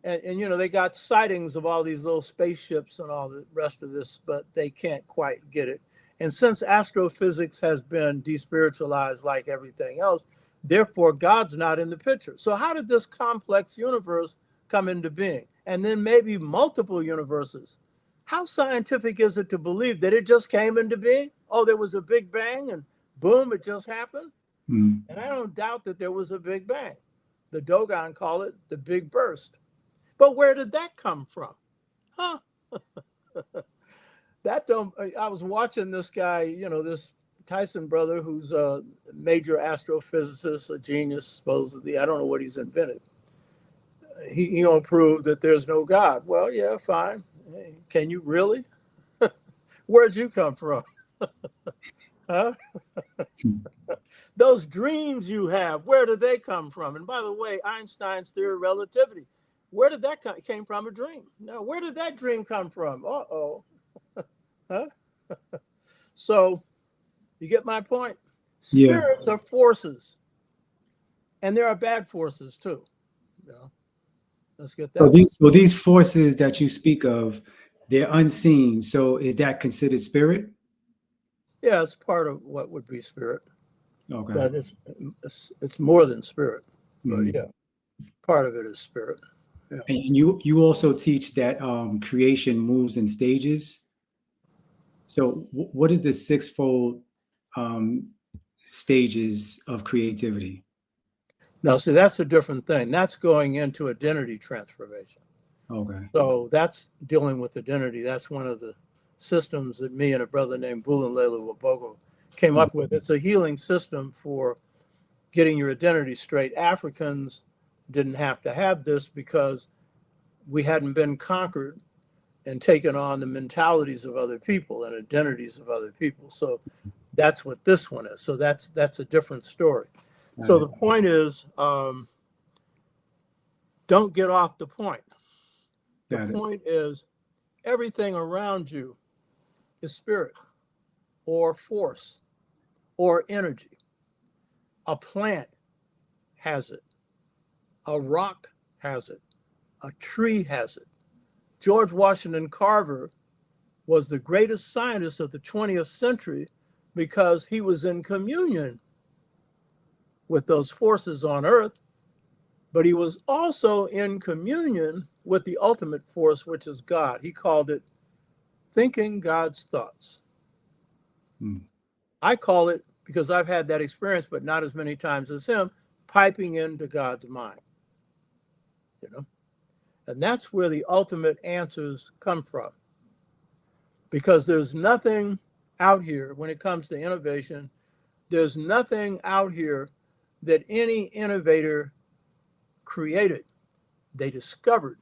And you know, they got sightings of all these little spaceships and all the rest of this, but they can't quite get it. And since astrophysics has been despiritualized like everything else, therefore God's not in the picture. So how did this complex universe come into being? And then maybe multiple universes. How scientific is it to believe that it just came into being? Oh, there was a big bang and boom, it just happened. And I don't doubt that there was a big bang. The Dogon call it the big burst. But where did that come from? Huh? I was watching this guy, you know, this Tyson brother who's a major astrophysicist, a genius, supposedly. I don't know what he's invented. He don't prove that there's no God. Well, yeah, fine. Hey, can you really? Where'd you come from? Huh? Those dreams you have, where did they come from? And by the way, Einstein's theory of relativity, where did that came from? A dream. Now, where did that dream come from? Uh-oh. Huh? So you get my point? Yeah. Spirits are forces, and there are bad forces too. You know? Let's get that. So these forces that you speak of, they're unseen. So is that considered spirit? Yeah, it's part of what would be spirit. Okay. But it's more than spirit. Mm-hmm. But yeah, part of it is spirit. Yeah. And you also teach that creation moves in stages. So what is the sixfold stages of creativity? No, see, that's a different thing. That's going into identity transformation. Okay. So that's dealing with identity. That's one of the systems that me and a brother named Bulanlela Wabogo came up with. It's a healing system for getting your identity straight. Africans didn't have to have this because we hadn't been conquered and taken on the mentalities of other people and identities of other people. So that's what this one is. So that's a different story. So the point is, don't get off the point. The point is, everything around you is spirit or force or energy. A plant has it. A rock has it. A tree has it. George Washington Carver was the greatest scientist of the 20th century because he was in communion with those forces on earth, but he was also in communion with the ultimate force, which is God. He called it thinking God's thoughts. I call it, because I've had that experience, but not as many times as him, piping into God's mind. You know? And that's where the ultimate answers come from. Because there's nothing out here when it comes to innovation, there's nothing out here that any innovator created. They discovered.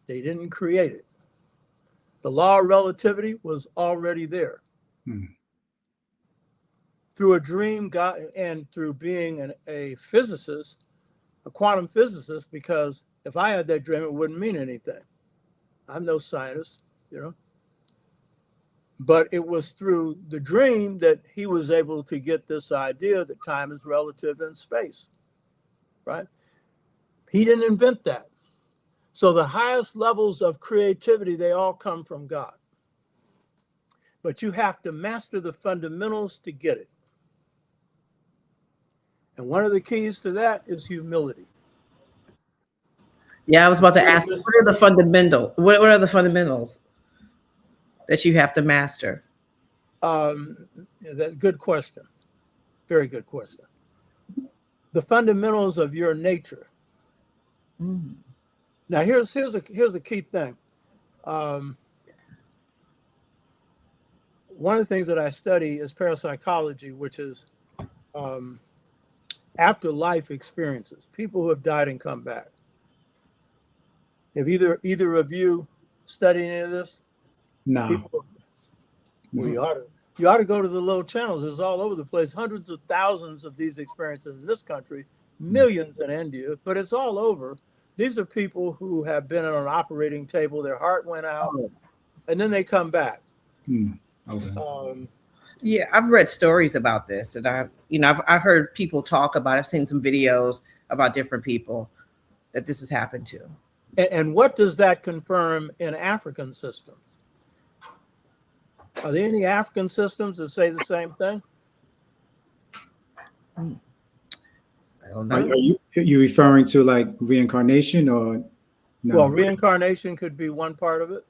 They didn't create it. The law of relativity was already there. Through a dream, God, and through being a physicist, a quantum physicist, because if I had that dream, it wouldn't mean anything. I'm no scientist, you know. But it was through the dream that he was able to get this idea that time is relative in space, right? He didn't invent that. So the highest levels of creativity, they all come from God. But you have to master the fundamentals to get it. And one of the keys to that is humility. Yeah, I was about to ask, what are the fundamentals that you have to master? Good question. Very good question. The fundamentals of your nature. Now, here's a key thing. One of the things that I study is parapsychology, which is afterlife experiences, people who have died and come back. Have either of you studied any of this? No. Well, you ought to go to the low channels. It's all over the place. Hundreds of thousands of these experiences in this country, millions in India, but it's all over. These are people who have been on an operating table. Their heart went out, and then they come back. Okay. Yeah, I've read stories about this, and I've heard people talk about. I've seen some videos about different people that this has happened to. And what does that confirm in African systems? Are there any African systems that say the same thing? I don't know. Are you referring to like reincarnation or no? Well, reincarnation could be one part of it.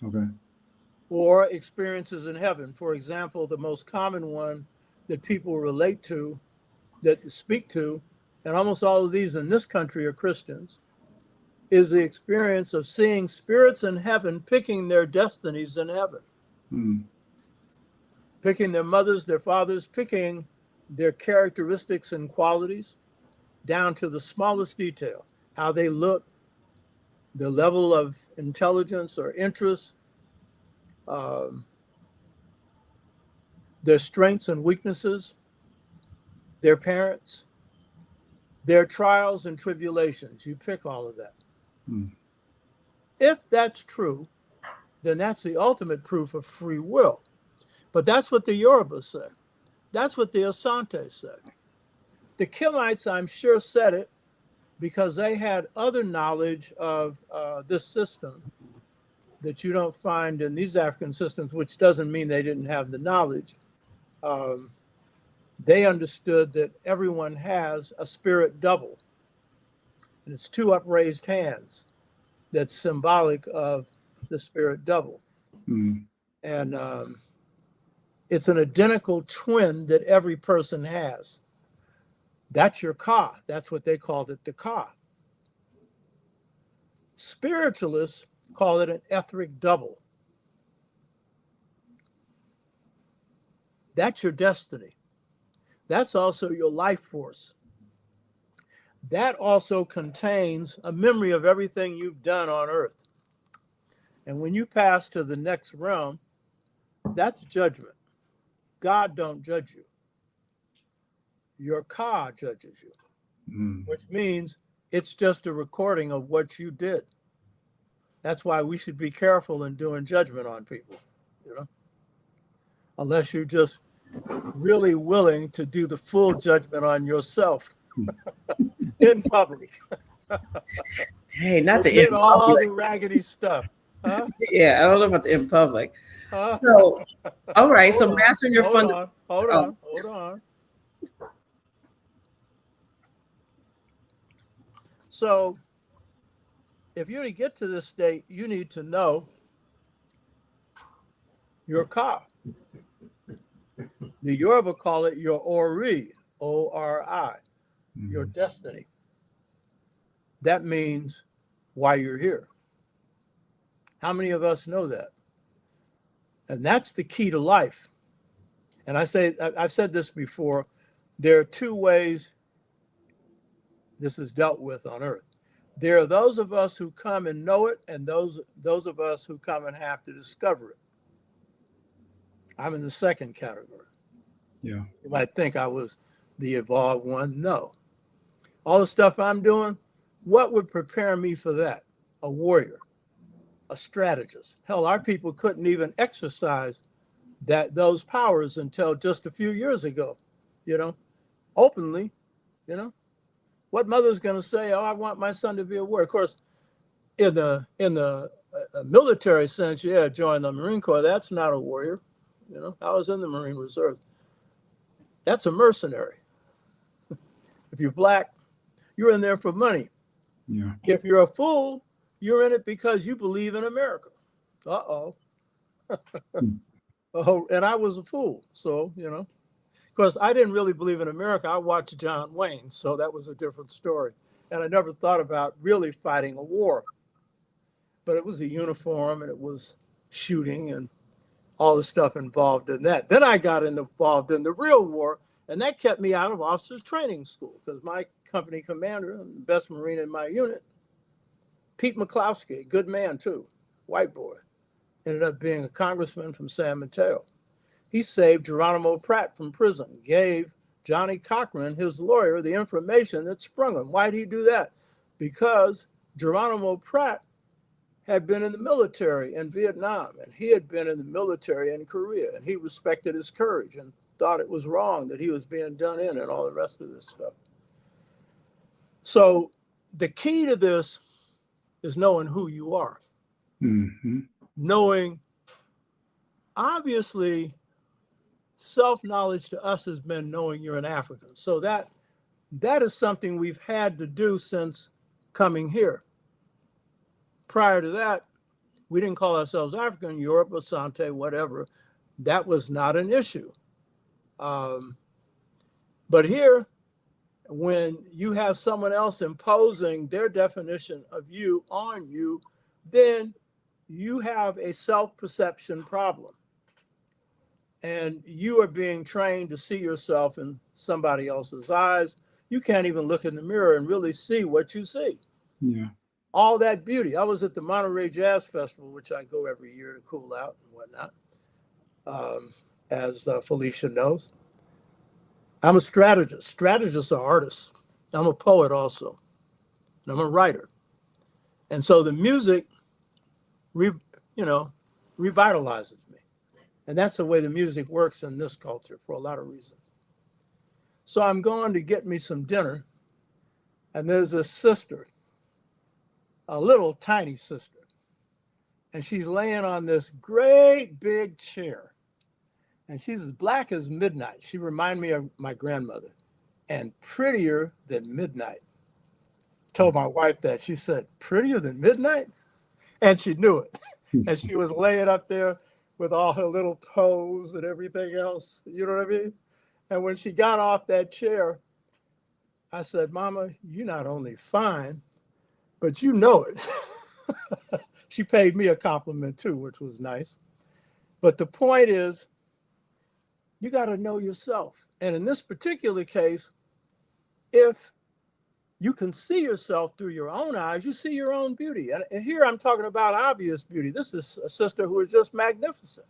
Okay. Or experiences in heaven. For example, the most common one that people relate to, that speak to, and almost all of these in this country are Christians, is the experience of seeing spirits in heaven picking their destinies in heaven. Picking their mothers, their fathers, picking their characteristics and qualities down to the smallest detail, how they look, their level of intelligence or interest, their strengths and weaknesses, their parents, their trials and tribulations. You pick all of that. If that's true, then that's the ultimate proof of free will. But that's what the Yoruba said. That's what the Asante said. The Kemites, I'm sure, said it because they had other knowledge of this system that you don't find in these African systems, which doesn't mean they didn't have the knowledge. They understood that everyone has a spirit double, and it's two upraised hands that's symbolic of the spirit double. And it's an identical twin that every person has. That's your Ka. That's what they called it, the Ka. Spiritualists call it an etheric double. That's your destiny. That's also your life force. That also contains a memory of everything you've done on earth. And when you pass to the next realm, that's judgment. God don't judge you. Your Ka judges you, which means it's just a recording of what you did. That's why we should be careful in doing judgment on people, you know, unless you're just really willing to do the full judgment on yourself in public. Hey, not the in all public. the raggedy stuff. Huh? Yeah, I don't know about the in public. So, all right. So mastering your Hold on. So if you to get to this state, you need to know your Ka. The Yoruba call it your Ori, O-R-I, your destiny. That means why you're here. How many of us know that? And that's the key to life. And I've said this before, there are two ways this is dealt with on earth. There are those of us who come and know it, and those of us who come and have to discover it. I'm in the second category. Yeah. You might think I was the evolved one. No. All the stuff I'm doing, what would prepare me for that? A warrior, a strategist. Hell, our people couldn't even exercise those powers until just a few years ago, you know, openly, you know. What mother's going to say, oh, I want my son to be a warrior? Of course, in the military sense, yeah, join the Marine Corps. That's not a warrior. You know, I was in the Marine Reserve. That's a mercenary. If you're Black, you're in there for money. Yeah. If you're a fool, you're in it because you believe in America. Uh-oh. Oh, and I was a fool. So, you know, of course, I didn't really believe in America. I watched John Wayne, so that was a different story. And I never thought about really fighting a war. But it was a uniform, and it was shooting and all the stuff involved in that. Then I got involved in the real war, and that kept me out of officers training school because my company commander, the best Marine in my unit, Pete McCloskey, good man too, white boy, ended up being a congressman from San Mateo. He saved Geronimo Pratt from prison, gave Johnny Cochran, his lawyer, the information that sprung him. Why did he do that? Because Geronimo Pratt had been in the military in Vietnam, and he had been in the military in Korea, and he respected his courage and thought it was wrong that he was being done in and all the rest of this stuff. So the key to this is knowing who you are. Knowing, obviously, self-knowledge to us has been knowing you're an African. So that is something we've had to do since coming here. Prior to that, we didn't call ourselves African, Europe, Asante, whatever. That was not an issue. But here, when you have someone else imposing their definition of you on you, then you have a self-perception problem. And you are being trained to see yourself in somebody else's eyes. You can't even look in the mirror and really see what you see. Yeah. All that beauty. I was at the Monterey Jazz Festival, which I go every year to cool out and whatnot. as Felicia knows. I'm a strategist. Strategists are artists. I'm a poet also. And I'm a writer. And so the music, revitalizes me. And that's the way the music works in this culture for a lot of reasons. So I'm going to get me some dinner. And there's a sister, a little tiny sister. And she's laying on this great big chair. And she's as black as midnight. She reminded me of my grandmother and prettier than midnight. Told my wife that. She said, prettier than midnight? And she knew it. And she was laying up there with all her little pose and everything else. You know what I mean? And when she got off that chair, I said, Mama, you're not only fine, but you know it. She paid me a compliment too, which was nice. But the point is, you got to know yourself. And in this particular case, if you can see yourself through your own eyes, you see your own beauty. And here I'm talking about obvious beauty. This is a sister who is just magnificent.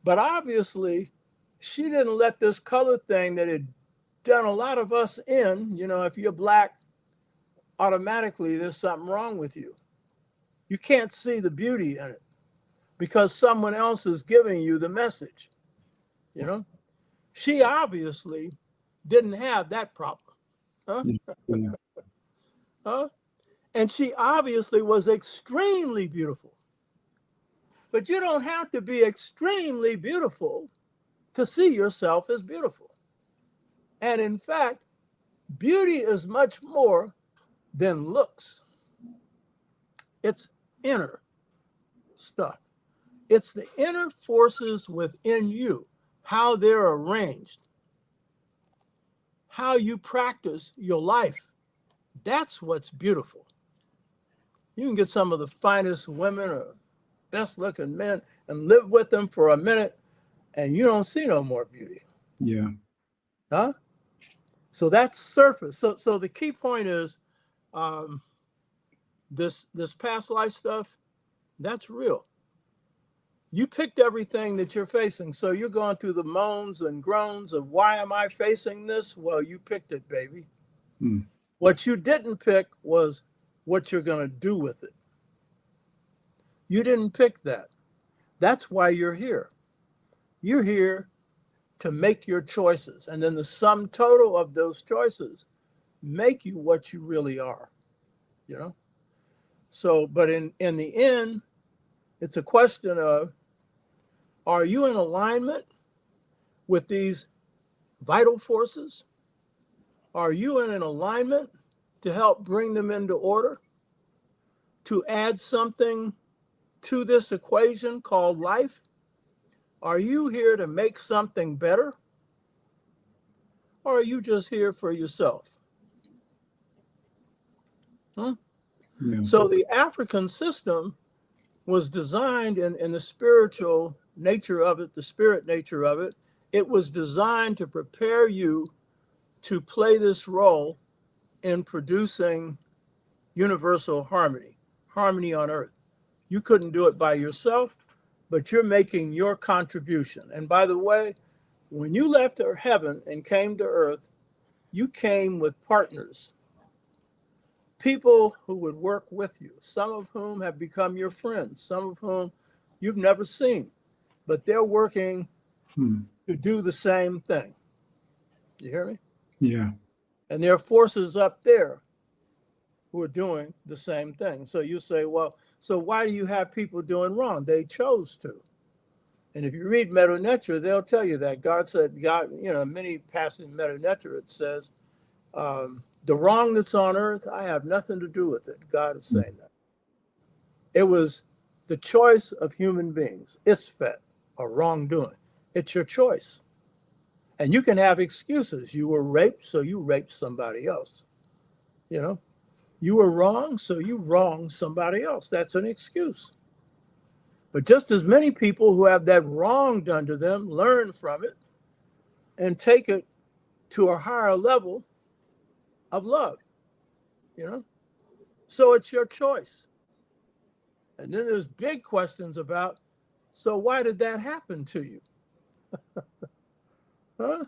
But obviously, she didn't let this color thing that had done a lot of us in, if you're black, automatically there's something wrong with you. You can't see the beauty in it because someone else is giving you the message. She obviously didn't have that problem. Huh? Huh? And she obviously was extremely beautiful. But you don't have to be extremely beautiful to see yourself as beautiful. And in fact, beauty is much more than looks. It's inner stuff. It's the inner forces within you, how they're arranged, how you practice your life. That's what's beautiful. You can get some of the finest women or best looking men and live with them for a minute and you don't see no more beauty. Yeah. Huh? So that's surface. So the key point is this past life stuff, that's real. You picked everything that you're facing. So you're going through the moans and groans of why am I facing this? Well, you picked it, baby. What you didn't pick was what you're going to do with it. You didn't pick that. That's why you're here. You're here to make your choices. And then the sum total of those choices make you what you really are. So, but in the end, it's a question of, are you in alignment with these vital forces? Are you in an alignment to help bring them into order? To add something to this equation called life? Are you here to make something better? Or are you just here for yourself? Yeah. So the African system was designed in the spiritual nature of it, the spirit nature of it. It was designed to prepare you to play this role in producing universal harmony on earth. You couldn't do it by yourself, but you're making your contribution. And by the way, when you left heaven and came to earth, you came with partners, people who would work with you, some of whom have become your friends, some of whom you've never seen, but they're working to do the same thing. You hear me? Yeah. And there are forces up there who are doing the same thing. So you say, well, so why do you have people doing wrong? They chose to. And if you read Meta Nature, they'll tell you that God said, many passing Meta Nature, it says, the wrong that's on earth, I have nothing to do with it. God is saying that. It was the choice of human beings, isfet, or wrongdoing. It's your choice. And you can have excuses. You were raped, so you raped somebody else. You were wrong, so you wronged somebody else. That's an excuse. But just as many people who have that wrong done to them learn from it and take it to a higher level of love, So it's your choice. And then there's big questions about, so why did that happen to you? Huh?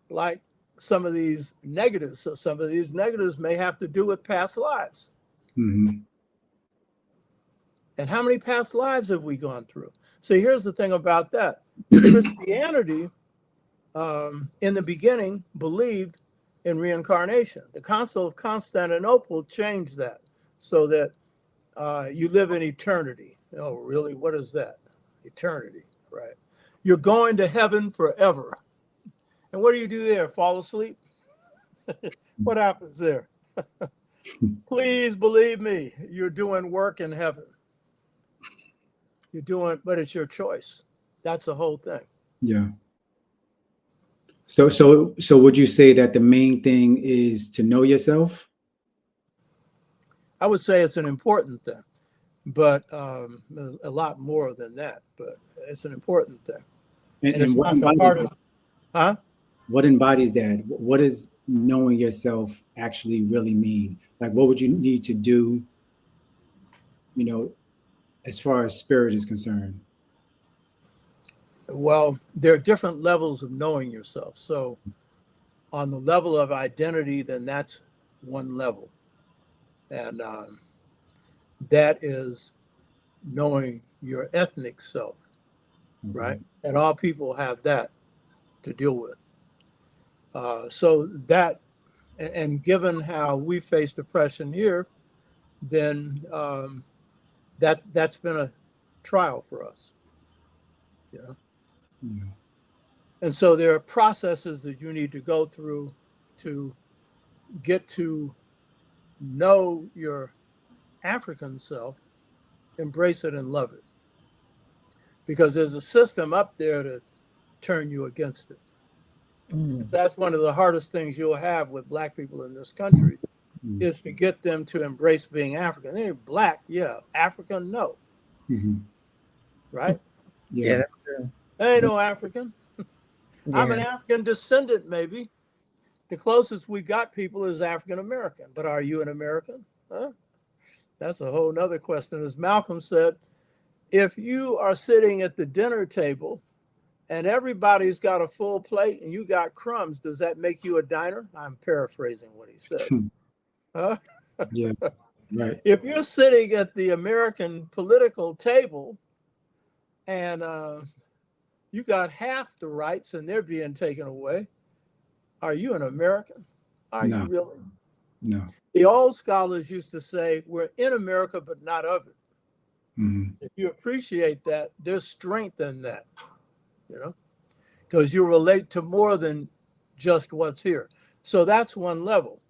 Like some of these negatives. So some of these negatives may have to do with past lives. Mm-hmm. And how many past lives have we gone through? See, here's the thing about that. Christianity, in the beginning, believed in reincarnation. The Council of Constantinople changed that so that you live in eternity. Oh, really? What is that? Eternity, right? You're going to heaven forever. And what do you do there? Fall asleep? What happens there? Please believe me, you're doing work in heaven. You're doing, but it's your choice. That's the whole thing. Yeah. So would you say that the main thing is to know yourself? I would say it's an important thing, but there's a lot more than that. But it's an important thing, and it's what not the embodies hardest. that? Huh? What embodies that? What does knowing yourself actually really mean? Like, what would you need to do, as far as spirit is concerned? Well, there are different levels of knowing yourself. So, on the level of identity, then that's one level, and that is knowing your ethnic self, right? And all people have that to deal with. So that, and given how we face depression here, then that's been a trial for us, you know. Yeah. And so there are processes that you need to go through to get to know your African self, embrace it and love it, because there's a system up there to turn you against it. That's one of the hardest things you'll have with Black people in this country, is to get them to embrace being African. They ain't Black, yeah. African, no. Mm-hmm. Right? Yeah. That's true. I ain't no African. Yeah. I'm an African descendant, maybe. The closest we got people is African American. But are you an American? Huh? That's a whole nother question. As Malcolm said, if you are sitting at the dinner table and everybody's got a full plate and you got crumbs, does that make you a diner? I'm paraphrasing what he said. Huh? Yeah. Right. If you're sitting at the American political table and you got half the rights and they're being taken away, are you an American? Are you really? No. The old scholars used to say, we're in America, but not of it. Mm-hmm. If you appreciate that, there's strength in that, because you relate to more than just what's here. So that's one level.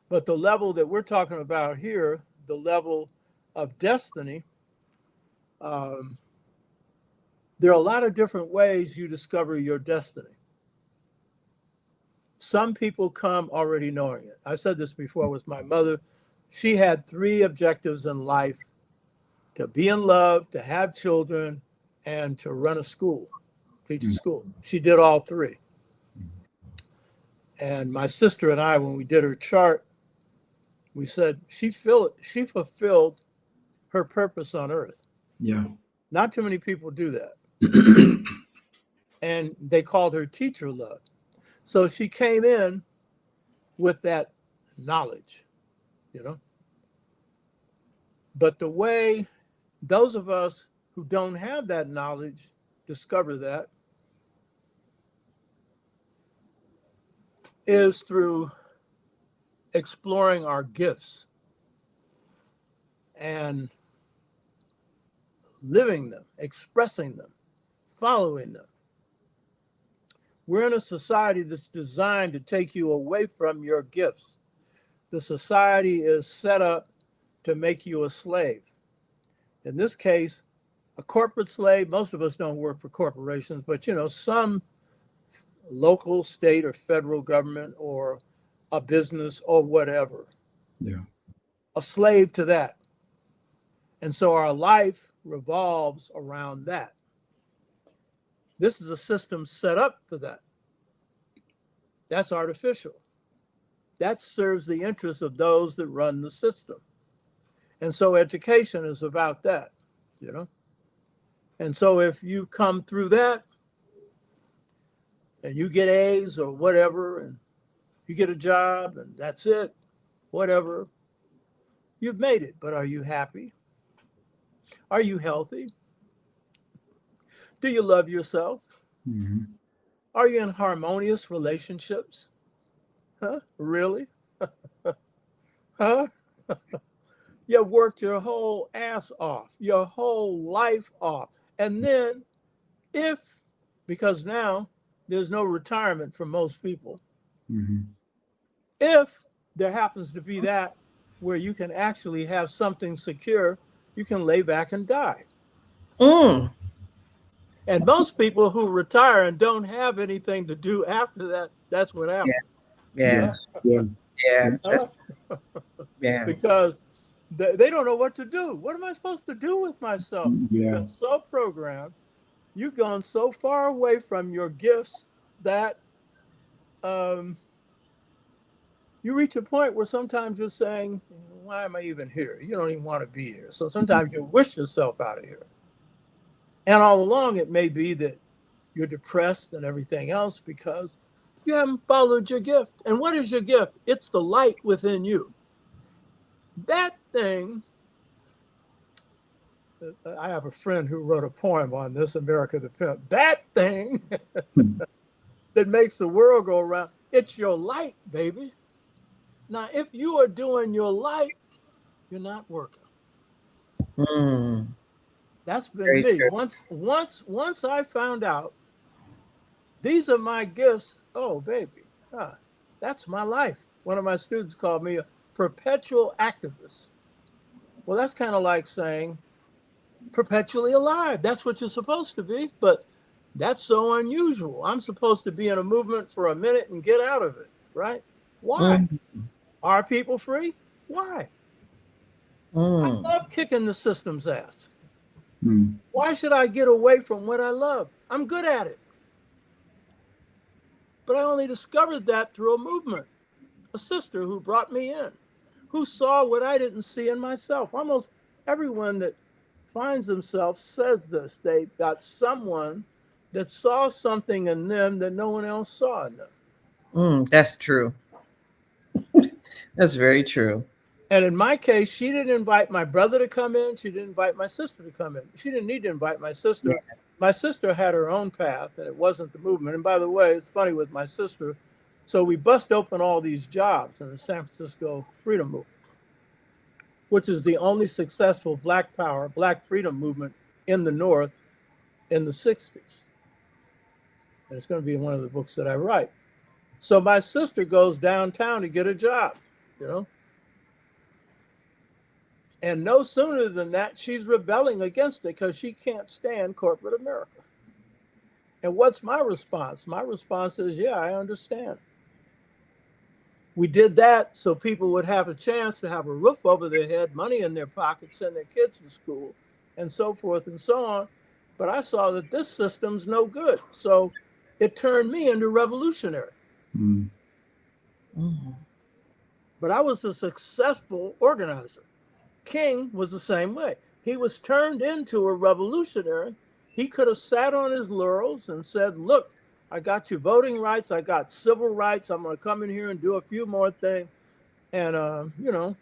But the level that we're talking about here, the level of destiny, there are a lot of different ways you discover your destiny. Some people come already knowing it. I've said this before with my mother. She had 3 objectives in life: to be in love, to have children, and to run a school, teach a school. She did all 3. And my sister and I, when we did her chart, we said she fulfilled her purpose on earth. Yeah. Not too many people do that. And they called her teacher love. So she came in with that knowledge, But the way those of us who don't have that knowledge discover that is through exploring our gifts and living them, expressing them, following them. We're in a society that's designed to take you away from your gifts. The society is set up to make you a slave. In this case, a corporate slave. Most of us don't work for corporations, but some local, state, or federal government, or a business, or whatever. Yeah. A slave to that. And so our life revolves around that. This is a system set up for that. That's artificial. That serves the interests of those that run the system. And so education is about that, And so if you come through that and you get A's or whatever, and you get a job, and that's it, whatever. You've made it, but are you happy? Are you healthy? Do you love yourself? Mm-hmm. Are you in harmonious relationships? Huh? Really? Huh? You've worked your whole ass off, your whole life off. And then because now there's no retirement for most people, Mm-hmm. if there happens to be that where you can actually have something secure, you can lay back and die. Mm. And most people who retire and don't have anything to do after that, that's what happens. Yeah. Yeah. Yeah. Huh? Yeah. Because they don't know what to do. What am I supposed to do with myself? Yeah. You've been so programmed. You've gone so far away from your gifts that you reach a point where sometimes you're saying, why am I even here? You don't even want to be here. So sometimes you wish yourself out of here. And all along, it may be that you're depressed and everything else because you haven't followed your gift. And what is your gift? It's the light within you. That thing, I have a friend who wrote a poem on this, America the Pimp. That thing that makes the world go around, it's your light, baby. Now, if you are doing your light, you're not working. Mm. That's been Very me. true. Once I found out these are my gifts, oh baby, that's my life. One of my students called me a perpetual activist. Well, that's kind of like saying perpetually alive. That's what you're supposed to be, but that's so unusual. I'm supposed to be in a movement for a minute and get out of it, right? Why? Are people free? Why? I love kicking the system's ass. Why should I get away from what I love? I'm good at it. But I only discovered that through a movement, a sister who brought me in, who saw what I didn't see in myself. Almost everyone that finds themselves says this. They've got someone that saw something in them that no one else saw in them. That's true. That's very true. And in my case, she didn't invite my brother to come in. She didn't invite my sister to come in. She didn't need to invite my sister. Yeah. My sister had her own path, and it wasn't the movement. And by the way, it's funny with my sister. So we bust open all these jobs in the San Francisco Freedom Movement, which is the only successful Black power, Black freedom movement in the North in the 60s. And it's going to be in one of the books that I write. So my sister goes downtown to get a job, you know. And no sooner than that, she's rebelling against it because she can't stand corporate America. And what's my response? My response is, yeah, I understand. We did that so people would have a chance to have a roof over their head, money in their pockets, send their kids to school, and so forth and so on. But I saw that this system's no good. So it turned me into revolutionary. But I was a successful organizer. King was the same way. He was turned into a revolutionary. He could have sat on his laurels and said, look, I got you voting rights. I got civil rights. I'm going to come in here and do a few more things and, you know,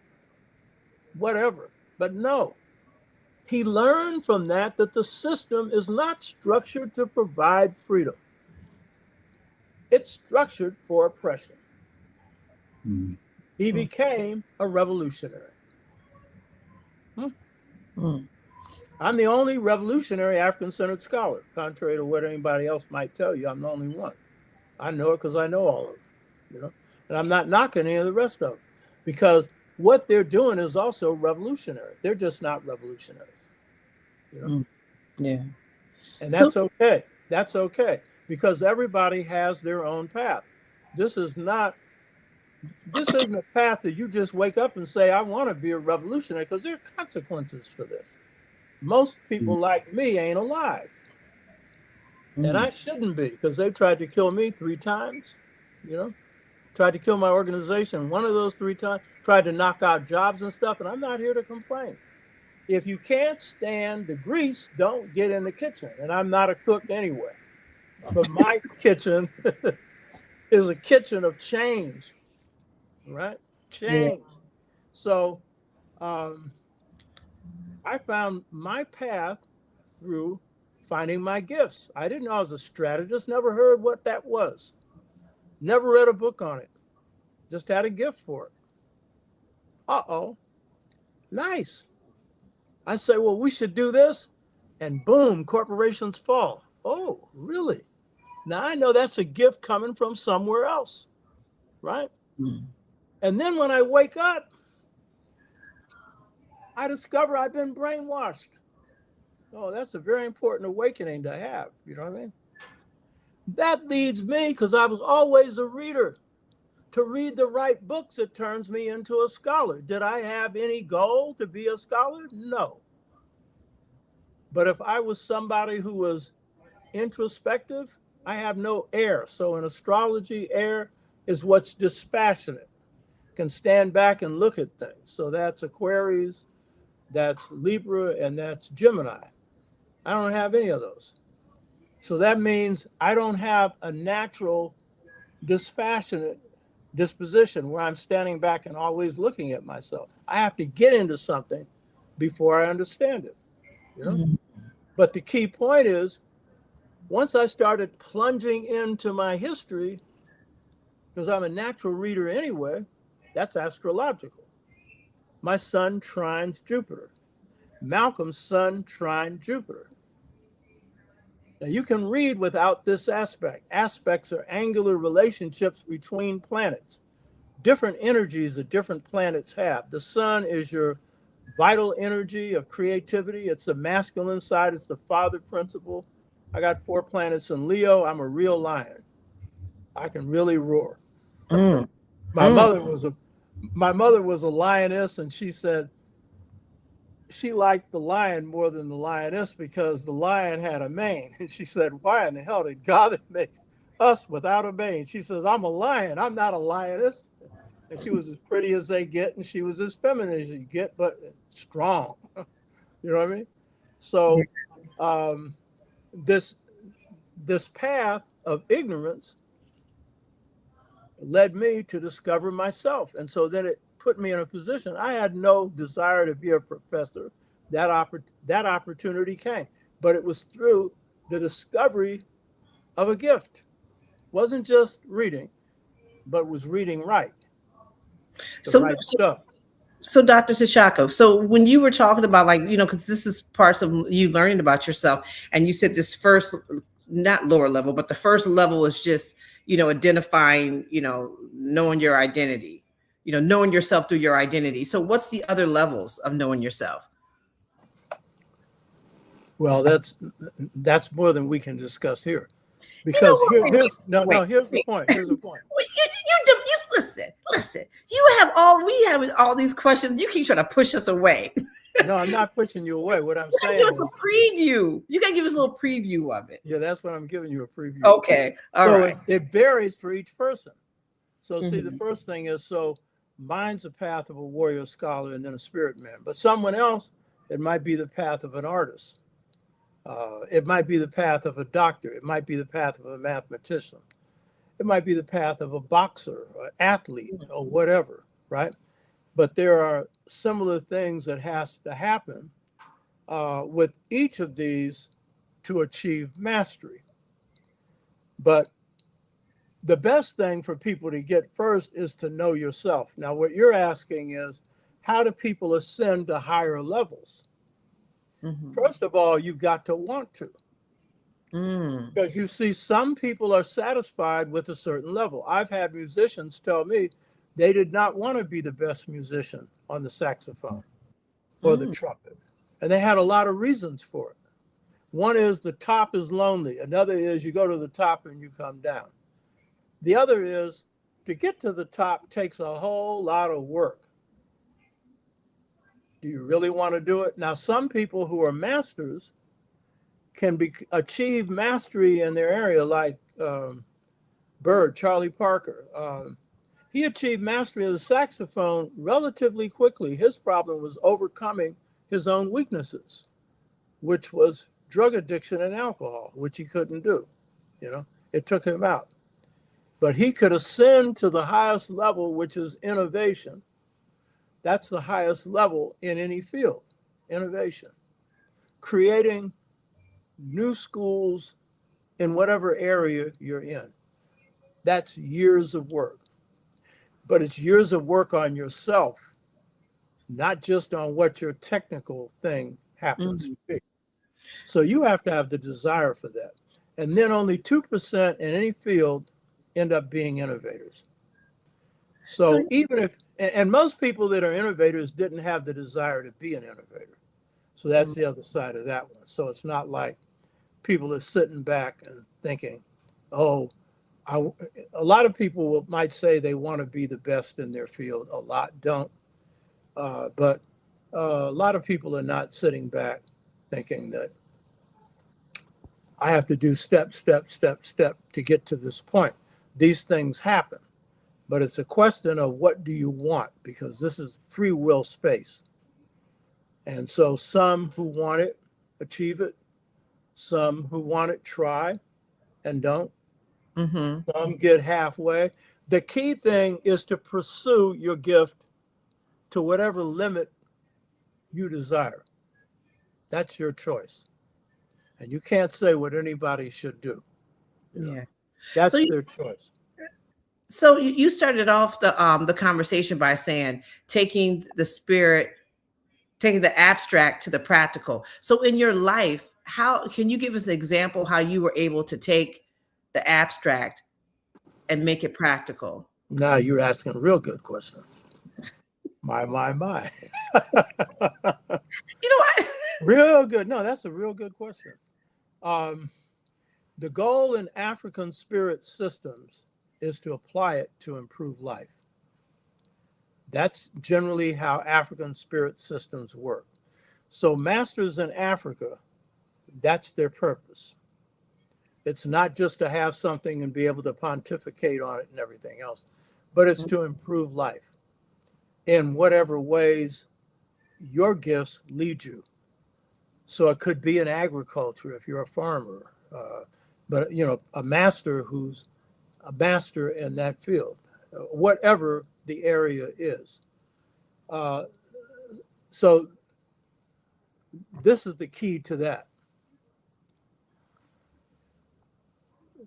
whatever. But no, he learned from that the system is not structured to provide freedom. It's structured for oppression. He became a revolutionary. I'm the only revolutionary African-centered scholar, contrary to what anybody else might tell you. I'm the only one. I know it because I know all of it, you know. And I'm not knocking any of the rest of them because what they're doing is also revolutionary. They're just not revolutionaries, you know. Yeah. And that's okay. That's okay because everybody has their own path. This isn't a path that you just wake up and say, I want to be a revolutionary, because there are consequences for this. Most people like me ain't alive. And I shouldn't be, because they tried to kill me 3 times, you know, tried to kill my organization. One of those 3 times, tried to knock out jobs and stuff. And I'm not here to complain. If you can't stand the grease, don't get in the kitchen. And I'm not a cook anyway. But my kitchen is a kitchen of change, right? Change. Yeah. So I found my path through finding my gifts. I didn't know I was a strategist, never heard what that was. Never read a book on it. Just had a gift for it. Uh-oh. Nice. I say, well, we should do this. And boom, corporations fall. Oh, really? Now I know that's a gift coming from somewhere else, right? Mm. And then when I wake up, I discover I've been brainwashed. Oh, that's a very important awakening to have. You know what I mean? That leads me, because I was always a reader, to read the right books. It turns me into a scholar. Did I have any goal to be a scholar? No. But if I was somebody who was introspective, I have no air. So in astrology, air is what's dispassionate, can stand back and look at things. So that's Aquarius, that's Libra, and that's Gemini. I don't have any of those. So that means I don't have a natural dispassionate disposition where I'm standing back and always looking at myself. I have to get into something before I understand it. You know? Mm-hmm. But the key point is, once I started plunging into my history, because I'm a natural reader anyway, that's astrological. My sun trines Jupiter. Malcolm's sun trines Jupiter. Now you can read without this aspect. Aspects are angular relationships between planets. Different energies that different planets have. The sun is your vital energy of creativity. It's the masculine side. It's the father principle. I got 4 planets in Leo. I'm a real lion. I can really roar. My mother was a lioness, and she said she liked the lion more than the lioness because the lion had a mane. And she said, why in the hell did God make us without a mane? She says, I'm a lion. I'm not a lioness. And she was as pretty as they get, and she was as feminine as you get, but strong. You know what I mean? So this path of ignorance led me to discover myself. And so then it put me in a position. I had no desire to be a professor. That opportunity came, but it was through the discovery of a gift. It wasn't just reading, but was reading right. Right stuff. So Dr. T'Shaka, so when you were talking about, like, you know, because this is parts of you learning about yourself, and you said this first, not lower level, but the first level is just, you know, identifying, you know, knowing your identity, you know, knowing yourself through your identity. So what's the other levels of knowing yourself? Well, that's more than we can discuss here. Because here's the point. Here's the point. You listen. We have all these questions. You keep trying to push us away. No, I'm not pushing you away. What I'm saying give us a preview. You gotta give us a little preview of it. Yeah, that's what I'm giving you, a preview. Okay, all right. It varies for each person. So see, the first thing is, so mine's the path of a warrior scholar and then a spirit man. But someone else, it might be the path of an artist. It might be the path of a doctor. It might be the path of a mathematician. It might be the path of a boxer or athlete or whatever, right? But there are similar things that has to happen with each of these to achieve mastery. But the best thing for people to get first is to know yourself. Now, what you're asking is, how do people ascend to higher levels? First of all, you've got to want to. Because you see, some people are satisfied with a certain level. I've had musicians tell me they did not want to be the best musician on the saxophone or the trumpet. And they had a lot of reasons for it. One is the top is lonely. Another is you go to the top and you come down. The other is to get to the top takes a whole lot of work. Do you really want to do it? Now, some people who are masters can achieve mastery in their area, like Charlie Parker. He achieved mastery of the saxophone relatively quickly. His problem was overcoming his own weaknesses, which was drug addiction and alcohol, which he couldn't do. It took him out. But he could ascend to the highest level, which is innovation. That's the highest level in any field, innovation. Creating new schools in whatever area you're in. That's years of work. But it's years of work on yourself, not just on what your technical thing happens to be. So you have to have the desire for that. And then only 2% in any field end up being innovators. So even if, and most people that are innovators didn't have the desire to be an innovator. So that's the other side of that one. So it's not like people are sitting back and thinking, oh, a lot of people might say they want to be the best in their field. A lot don't. But a lot of people are not sitting back thinking that I have to do step to get to this point. These things happen, but it's a question of what do you want, because this is free will space. And so some who want it, achieve it. Some who want it, try and don't. Some get halfway. The key thing is to pursue your gift to whatever limit you desire. That's your choice. And you can't say what anybody should do. That's their choice. So you started off the conversation by saying taking the abstract to the practical. So in your life, how can you give us an example how you were able to take the abstract and make it practical? Now you're asking a real good question. My. You know what? Real good. No, that's a real good question. The goal in African spirit systems is to apply it to improve life. That's generally how African spirit systems work. So masters in Africa, that's their purpose. It's not just to have something and be able to pontificate on it and everything else, but it's to improve life in whatever ways your gifts lead you. So it could be in agriculture if you're a farmer, but a master who's a master in that field, whatever the area is. So this is the key to that.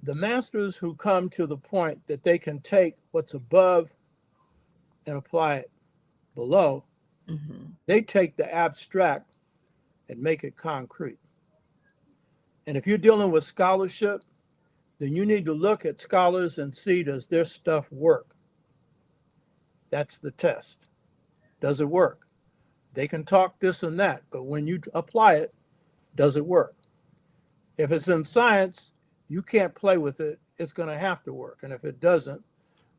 The masters who come to the point that they can take what's above and apply it below, they take the abstract and make it concrete. And if you're dealing with scholarship, then you need to look at scholars and see, does their stuff work? That's the test. Does it work? They can talk this and that, but when you apply it, does it work? If it's in science, you can't play with it. It's going to have to work. And if it doesn't,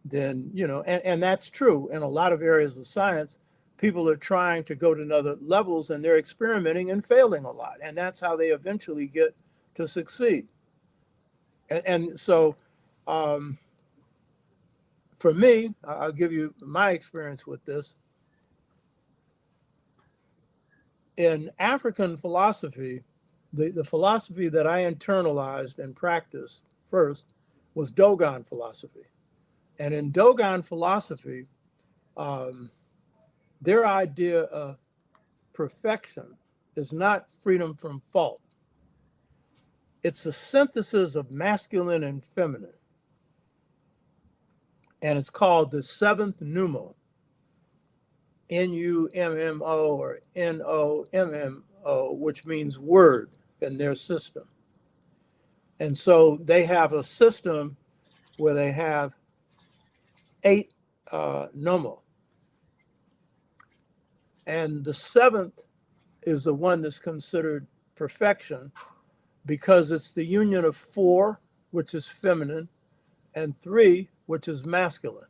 then, and that's true in a lot of areas of science. People are trying to go to other levels and they're experimenting and failing a lot. And that's how they eventually get to succeed. And so for me, I'll give you my experience with this. In African philosophy, the philosophy that I internalized and practiced first was Dogon philosophy. And in Dogon philosophy, their idea of perfection is not freedom from fault. It's a synthesis of masculine and feminine. And it's called the seventh pneumo, N-U-M-M-O or N-O-M-M-O, which means word in their system. And so they have a system where they have 8 nomo. And the 7th is the one that's considered perfection because it's the union of 4, which is feminine, and 3, which is masculine.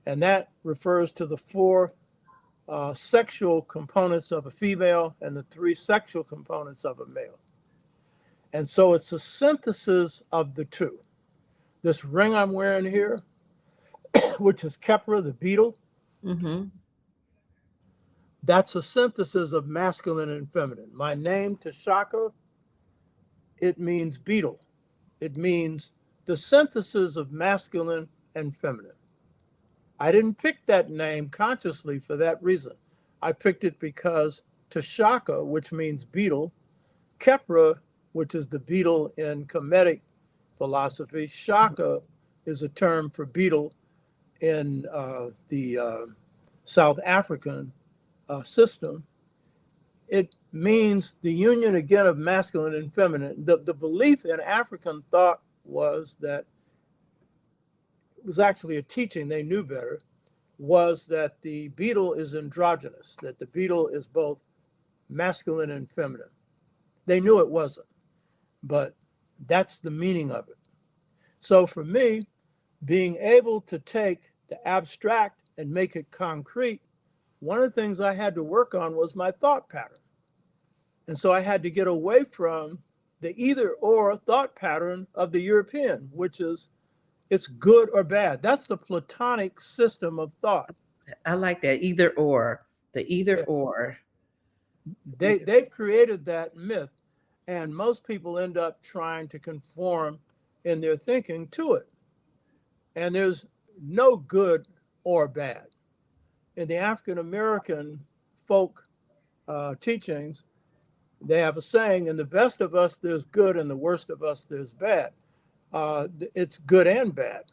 And that refers to the 4 sexual components of a female and the 3 sexual components of a male. And so it's a synthesis of the 2. This ring I'm wearing here, which is Kepra, the beetle, that's a synthesis of masculine and feminine. My name, T'Shaka, it means beetle. It means the synthesis of masculine and feminine. I didn't pick that name consciously for that reason. I picked it because T'Shaka, which means beetle, Kepra, which is the beetle in Kemetic philosophy, Shaka is a term for beetle in the South African system. It means the union again of masculine and feminine. The belief in African thought was that, it was actually a teaching, they knew better, was that the beetle is androgynous, that the beetle is both masculine and feminine. They knew it wasn't, but that's the meaning of it. So for me, being able to take the abstract and make it concrete, one of the things I had to work on was my thought pattern. And so I had to get away from the either or thought pattern of the European, which is it's good or bad. That's the Platonic system of thought. I like that, either or, the either or. They've created that myth, and most people end up trying to conform in their thinking to it. And there's no good or bad. In the African American folk teachings, they have a saying, in the best of us, there's good, and the worst of us, there's bad. It's good and bad.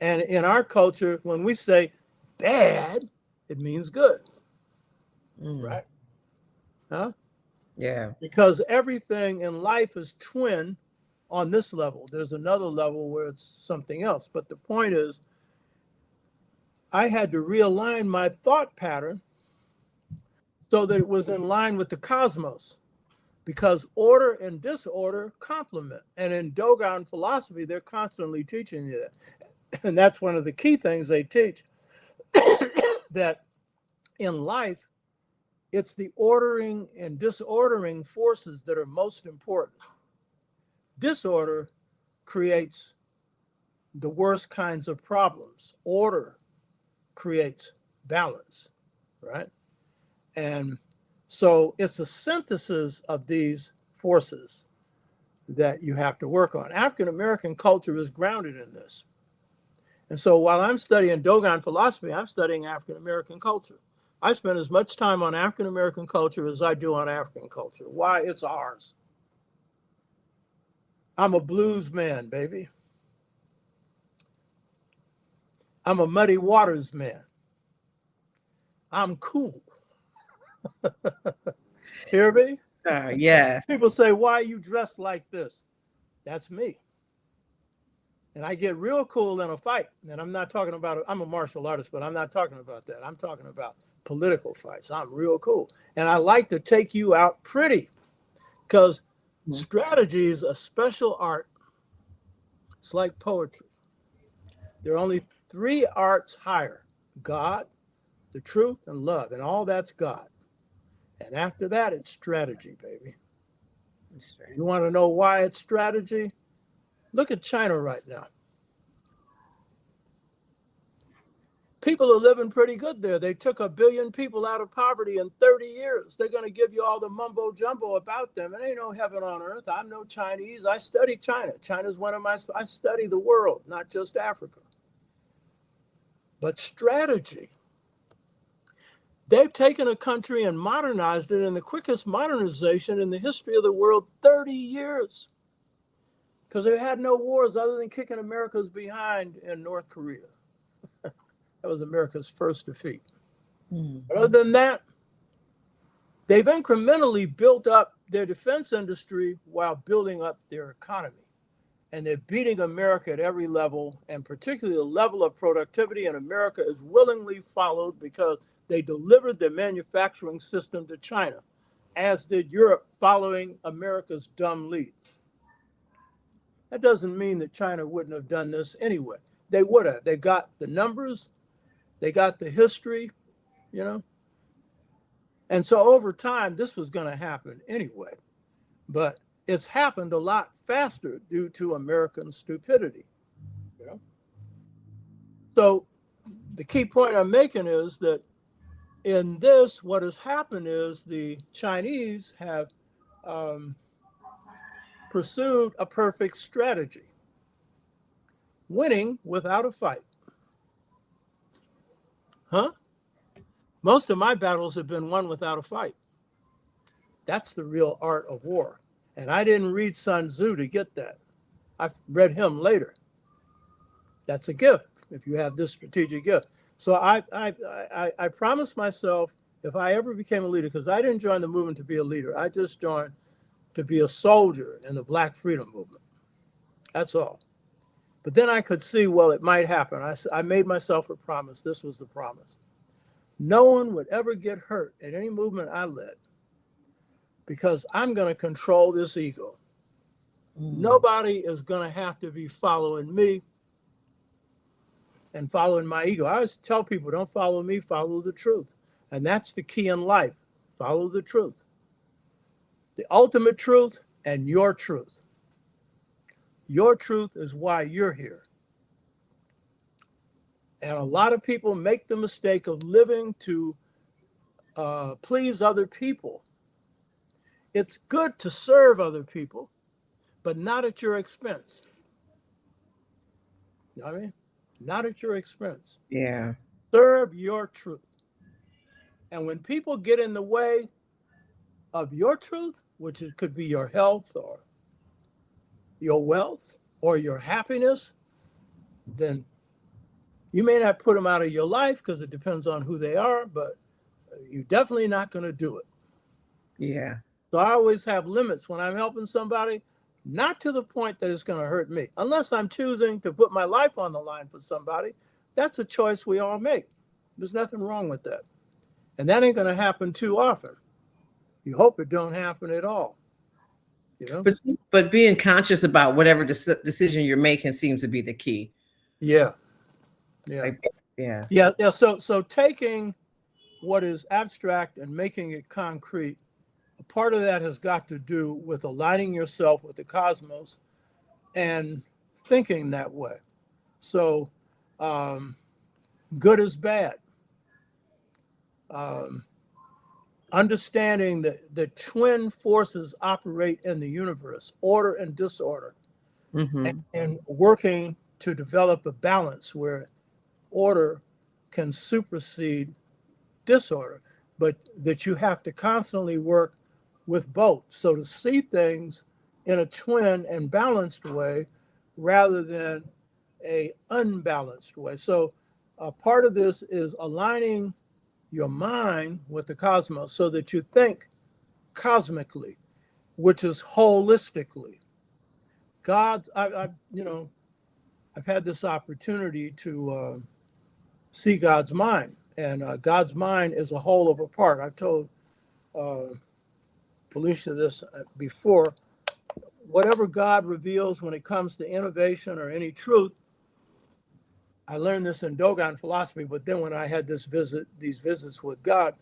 And in our culture, when we say bad, it means good, right? Huh? Yeah. Because everything in life is twin on this level. There's another level where it's something else. But the point is, I had to realign my thought pattern so that it was in line with the cosmos, because order and disorder complement. And in Dogon philosophy, they're constantly teaching you that. And that's one of the key things they teach, that in life, it's the ordering and disordering forces that are most important. Disorder creates the worst kinds of problems. Order creates balance, right? And so it's a synthesis of these forces that you have to work on. African American culture is grounded in this. And so while I'm studying Dogon philosophy, I'm studying African American culture. I spend as much time on African American culture as I do on African culture. Why? It's ours. I'm a blues man, baby. I'm a Muddy Waters man. I'm cool. Hear me? Yes. People say, why are you dressed like this? That's me. And I get real cool in a fight. And I'm not talking about, I'm a martial artist, but I'm not talking about that. I'm talking about political fights. I'm real cool. And I like to take you out pretty, because strategy is a special art. It's like poetry. There are only 3 arts higher: God, the truth, and love. And all that's God. And after that, it's strategy, baby. You want to know why it's strategy? Look at China right now. People are living pretty good there. They took 1 billion people out of poverty in 30 years. They're going to give you all the mumbo jumbo about them. It ain't no heaven on earth. I'm no Chinese. I study China. China's one of I study the world, not just Africa. But strategy. They've taken a country and modernized it in the quickest modernization in the history of the world, 30 years. Because they had no wars other than kicking America's behind in North Korea. That was America's first defeat. But other than that, they've incrementally built up their defense industry while building up their economy. And they're beating America at every level, and particularly the level of productivity in America is willingly followed because they delivered their manufacturing system to China, as did Europe following America's dumb lead. That doesn't mean that China wouldn't have done this anyway. They would have. They got the numbers. They got the history, you know. And so over time, this was going to happen anyway. But it's happened a lot faster due to American stupidity, you know. So the key point I'm making is that in this, what has happened is the Chinese have pursued a perfect strategy, winning without a fight. Huh? Most of my battles have been won without a fight. That's the real art of war. And I didn't read Sun Tzu to get that. I read him later. That's a gift if you have this strategic gift. So I promised myself if I ever became a leader, because I didn't join the movement to be a leader. I just joined to be a soldier in the Black Freedom Movement. That's all. But then I could see, well, it might happen. I made myself a promise. This was the promise. No one would ever get hurt at any movement I led because I'm going to control this ego. Nobody is going to have to be following me and following my ego. I always tell people, don't follow me, follow the truth. And that's the key in life. Follow the truth. The ultimate truth and your truth. Your truth is why you're here. And a lot of people make the mistake of living to please other people. It's good to serve other people, but not at your expense. You know what I mean? Not at your expense. Yeah. Serve your truth. And when people get in the way of your truth, which it could be your health or your wealth or your happiness, then you may not put them out of your life because it depends on who they are, but you're definitely not going to do it. Yeah. So I always have limits when I'm helping somebody, not to the point that it's going to hurt me. Unless I'm choosing to put my life on the line for somebody, that's a choice we all make. There's nothing wrong with that. And that ain't going to happen too often. You hope it don't happen at all. You know? But being conscious about whatever decision you're making seems to be the key. Yeah. Yeah. So taking what is abstract and making it concrete, a part of that has got to do with aligning yourself with the cosmos and thinking that way. So good is bad. Understanding that the twin forces operate in the universe, order and disorder, and working to develop a balance where order can supersede disorder, but that you have to constantly work with both. So to see things in a twin and balanced way rather than a unbalanced way. So part of this is aligning your mind with the cosmos so that you think cosmically, which is holistically. I've had this opportunity to see God's mind, and God's mind is a whole of a part. I've told Felicia this before. Whatever God reveals when it comes to innovation or any truth, I learned this in Dogon philosophy, but then when I had these visits with God,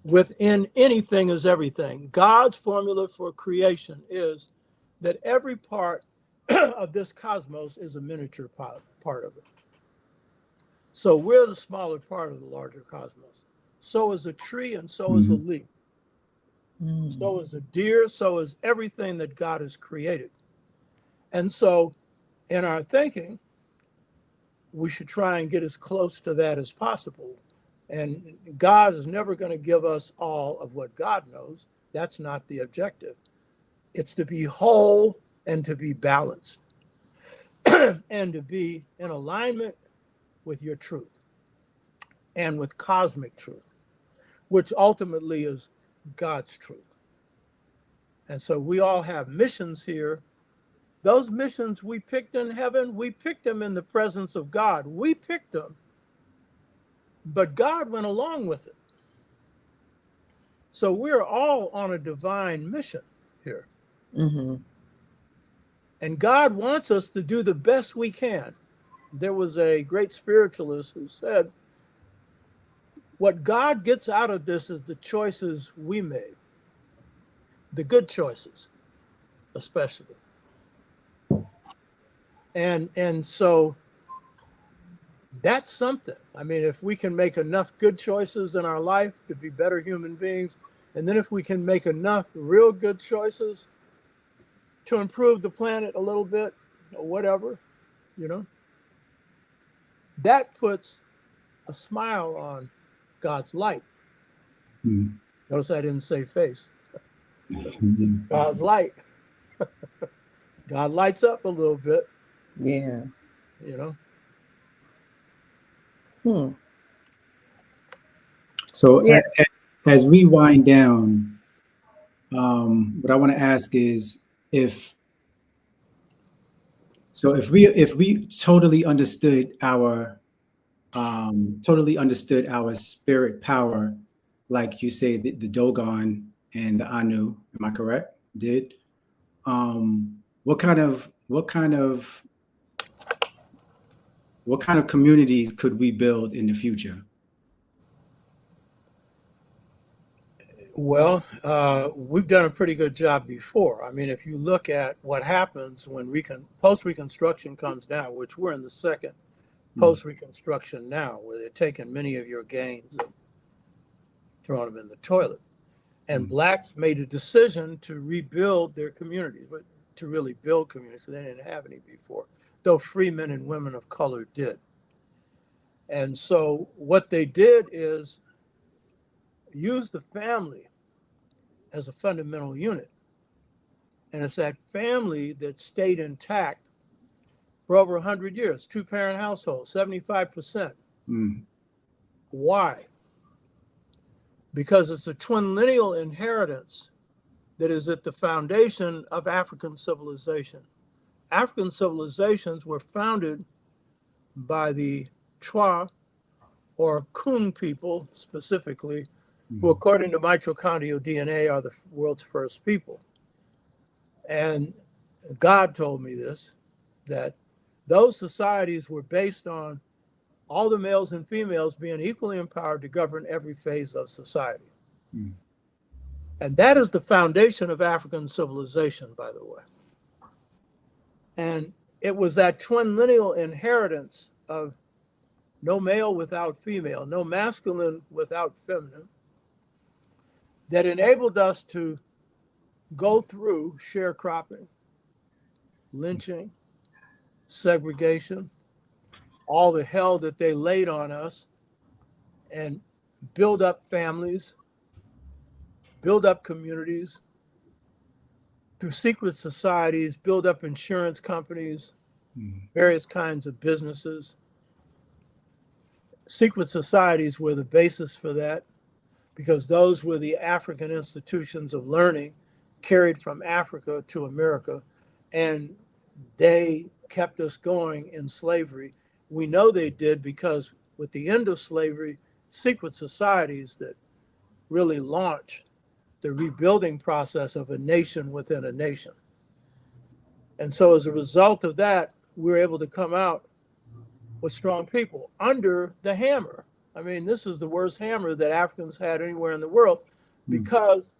within anything is everything. God's formula for creation is that every part of this cosmos is a miniature part of it. So we're the smaller part of the larger cosmos. So is a tree and so is a leaf. So is a deer, so is everything that God has created. And so in our thinking, we should try and get as close to that as possible. And God is never going to give us all of what God knows. That's not the objective. It's to be whole and to be balanced and to be in alignment with your truth and with cosmic truth, which ultimately is God's truth. And so we all have missions here. Those missions we picked in heaven, we picked them in the presence of God. We picked them, but God went along with it. So we're all on a divine mission here. And God wants us to do the best we can. There was a great spiritualist who said, what God gets out of this is the choices we made, the good choices, especially. And so that's something. I mean, if we can make enough good choices in our life to be better human beings, and then if we can make enough real good choices to improve the planet a little bit or whatever, that puts a smile on God's light. Notice I didn't say face. God's light. God lights up a little bit. Yeah. So as we wind down, what I want to ask is if we totally understood our spirit power, like you say, the Dogon and the Anu, am I correct? Did what kind of communities could we build in the future? Well, we've done a pretty good job before. I mean, if you look at what happens when post-Reconstruction comes down, which we're in the second post-Reconstruction now, where they're taking many of your gains and throwing them in the toilet. And blacks made a decision to rebuild their communities, but to really build communities. So they didn't have any before, though free men and women of color did. And so what they did is use the family as a fundamental unit. And it's that family that stayed intact for over 100 years, two-parent household, 75%. Why? Because it's a twin lineal inheritance that is at the foundation of African civilization. African civilizations were founded by the Twa or Kun people specifically, who according to mitochondrial DNA are the world's first people. And God told me this, that those societies were based on all the males and females being equally empowered to govern every phase of society. And that is the foundation of African civilization, by the way. And it was that twin lineal inheritance of no male without female, no masculine without feminine, that enabled us to go through sharecropping, lynching, segregation, all the hell that they laid on us, and build up families, build up communities, through secret societies, build up insurance companies, various kinds of businesses. Secret societies were the basis for that, because those were the African institutions of learning carried from Africa to America, and they kept us going in slavery. We know they did because with the end of slavery, secret societies that really launched the rebuilding process of a nation within a nation. And so as a result of that, we were able to come out with strong people under the hammer. I mean, this is the worst hammer that Africans had anywhere in the world, because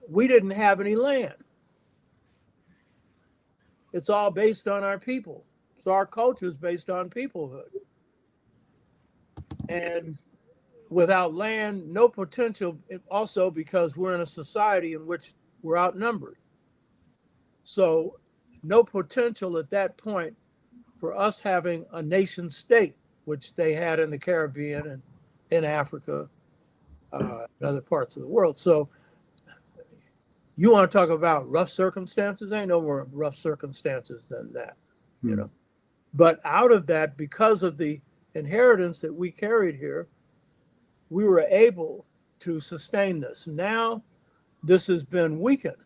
we didn't have any land. It's all based on our people. So our culture is based on peoplehood. And without land, no potential, also because we're in a society in which we're outnumbered. So no potential at that point for us having a nation state, which they had in the Caribbean and in Africa, and other parts of the world. So you want to talk about rough circumstances? Ain't no more rough circumstances than that, But out of that, because of the inheritance that we carried here, we were able to sustain this. Now, this has been weakened,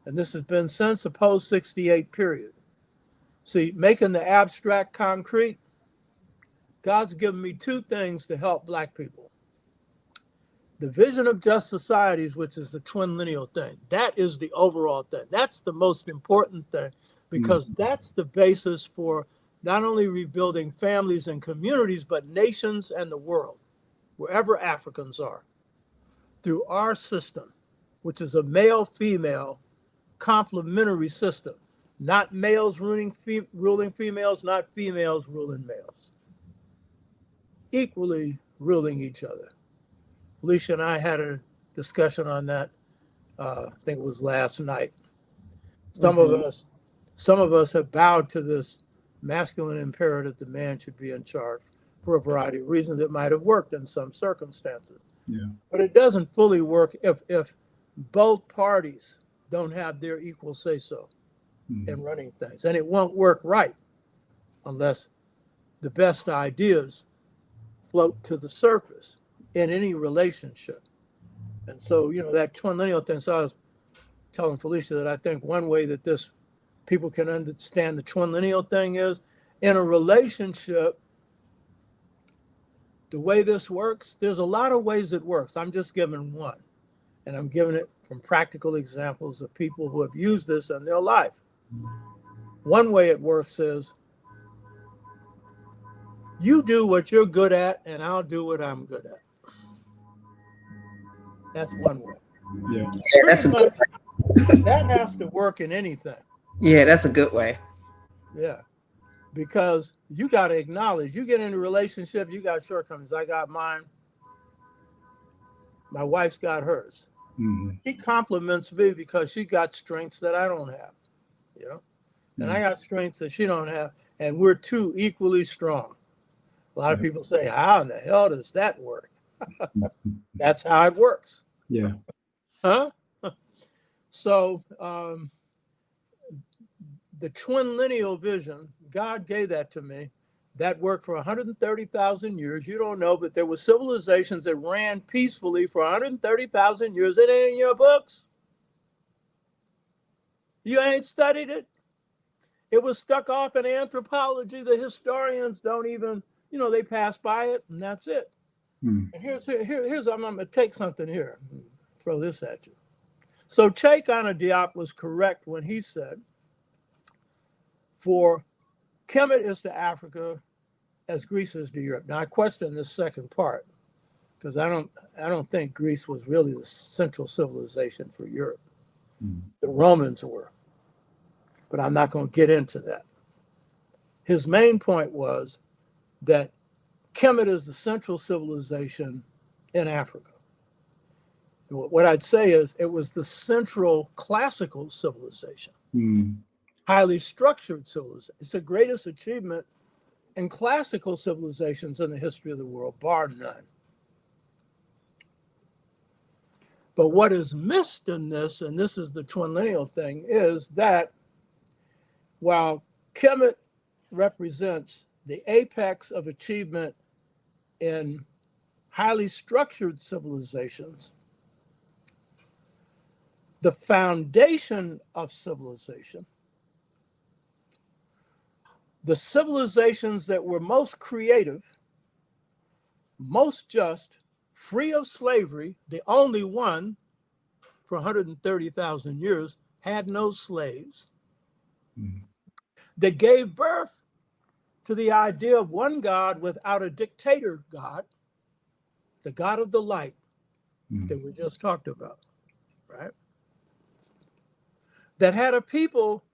and this has been since the post-68 period. See, making the abstract concrete, God's given me two things to help Black people. The vision of just societies, which is the twin lineal thing, that is the overall thing. That's the most important thing, because that's the basis for not only rebuilding families and communities, but nations and the world, wherever Africans are, through our system, which is a male-female complementary system, not males ruling females, not females ruling males, equally ruling each other. Alicia and I had a discussion on that, I think it was last night. Some of us have bowed to this masculine imperative that man should be in charge for a variety of reasons. It might have worked in some circumstances. Yeah. But it doesn't fully work if both parties don't have their equal say-so in running things. And it won't work right unless the best ideas float to the surface in any relationship. And so, that twin lineal thing, so I was telling Felicia that I think one way that this people can understand the twin lineal thing is in a relationship, the way this works, there's a lot of ways it works. I'm just giving one, and I'm giving it from practical examples of people who have used this in their life. One way it works is you do what you're good at, and I'll do what I'm good at. That's one way. Yeah. That's a good way. That has to work in anything. Yeah, that's a good way. Yeah. Because you got to acknowledge, you get in a relationship, you got shortcomings. I got mine. My wife's got hers. She compliments me because she got strengths that I don't have, and I got strengths that she don't have, and we're two equally strong. A lot of people say, how in the hell does that work? That's how it works. Yeah. Huh? So the twin lineal vision, God gave that to me. That worked for 130,000 years. You don't know, but there were civilizations that ran peacefully for 130,000 years. It ain't in your books. You ain't studied it. It was stuck off in anthropology. The historians don't even, they pass by it, and that's it. And here's I'm going to take something here, throw this at you. So Cheikh Anta Diop was correct when he said, for Kemet is to Africa as Greece is to Europe. Now I question this second part because I don't think Greece was really the central civilization for Europe. The Romans were, but I'm not going to get into that. His main point was that Kemet is the central civilization in Africa. What I'd say is it was the central classical civilization. Highly structured civilization. It's the greatest achievement in classical civilizations in the history of the world, bar none. But what is missed in this, and this is the twin lineal thing, is that while Kemet represents the apex of achievement in highly structured civilizations, the foundation of civilization, the civilizations that were most creative, most just, free of slavery, the only one for 130,000 years had no slaves, that gave birth to the idea of one God without a dictator God, the God of the light that we just talked about, right? That had a people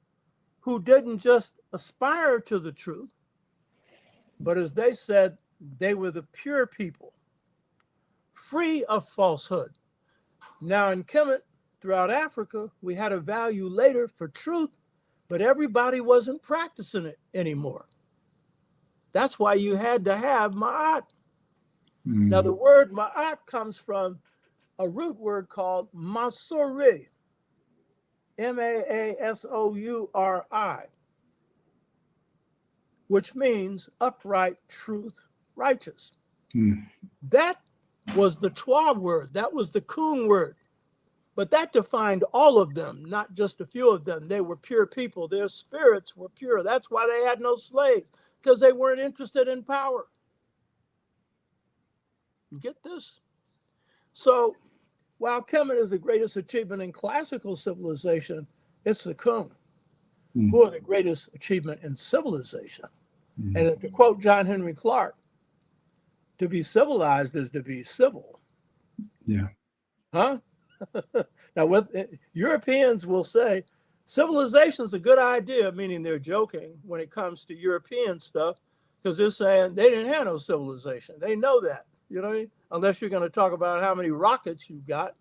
who didn't just aspire to the truth, but as they said, they were the pure people, free of falsehood. Now in Kemet, throughout Africa, we had a value later for truth, but everybody wasn't practicing it anymore. That's why you had to have Ma'at. Now the word Ma'at comes from a root word called Masori, Maasori, which means upright, truth, righteous. That was the Twa word. That was the Kun word. But that defined all of them, not just a few of them. They were pure people. Their spirits were pure. That's why they had no slaves, because they weren't interested in power. You get this? So while Kemet is the greatest achievement in classical civilization, it's the Kun who are the greatest achievement in civilization. And to quote John Henry Clark, to be civilized is to be civil. Yeah. Huh? Now, what Europeans will say, civilization is a good idea, meaning they're joking when it comes to European stuff, because they're saying they didn't have no civilization. They know that, you know what I mean? Unless you're going to talk about how many rockets you've got,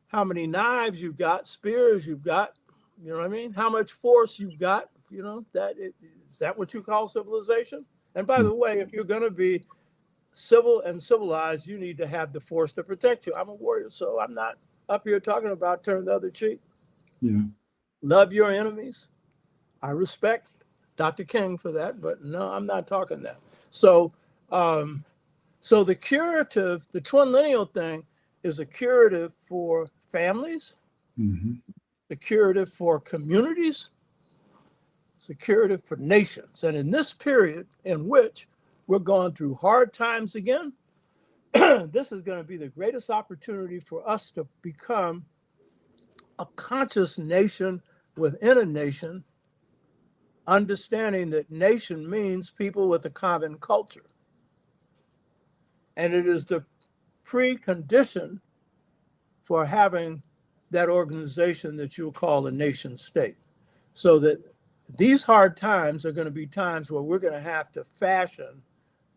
how many knives you've got, spears you've got, You know what I mean? How much force you've got, is that what you call civilization? And by the way, if you're going to be civil and civilized, you need to have the force to protect you. I'm a warrior, so I'm not up here talking about turn the other cheek. Yeah. Love your enemies. I respect Dr. King for that, but no, I'm not talking that. So, so the curative, the twin lineal thing is a curative for families, a curative for communities, it's a curative for nations. And in this period in which we're going through hard times again, this is going to be the greatest opportunity for us to become a conscious nation within a nation, understanding that nation means people with a common culture. And it is the precondition for having that organization that you'll call a nation state. So that these hard times are going to be times where we're going to have to fashion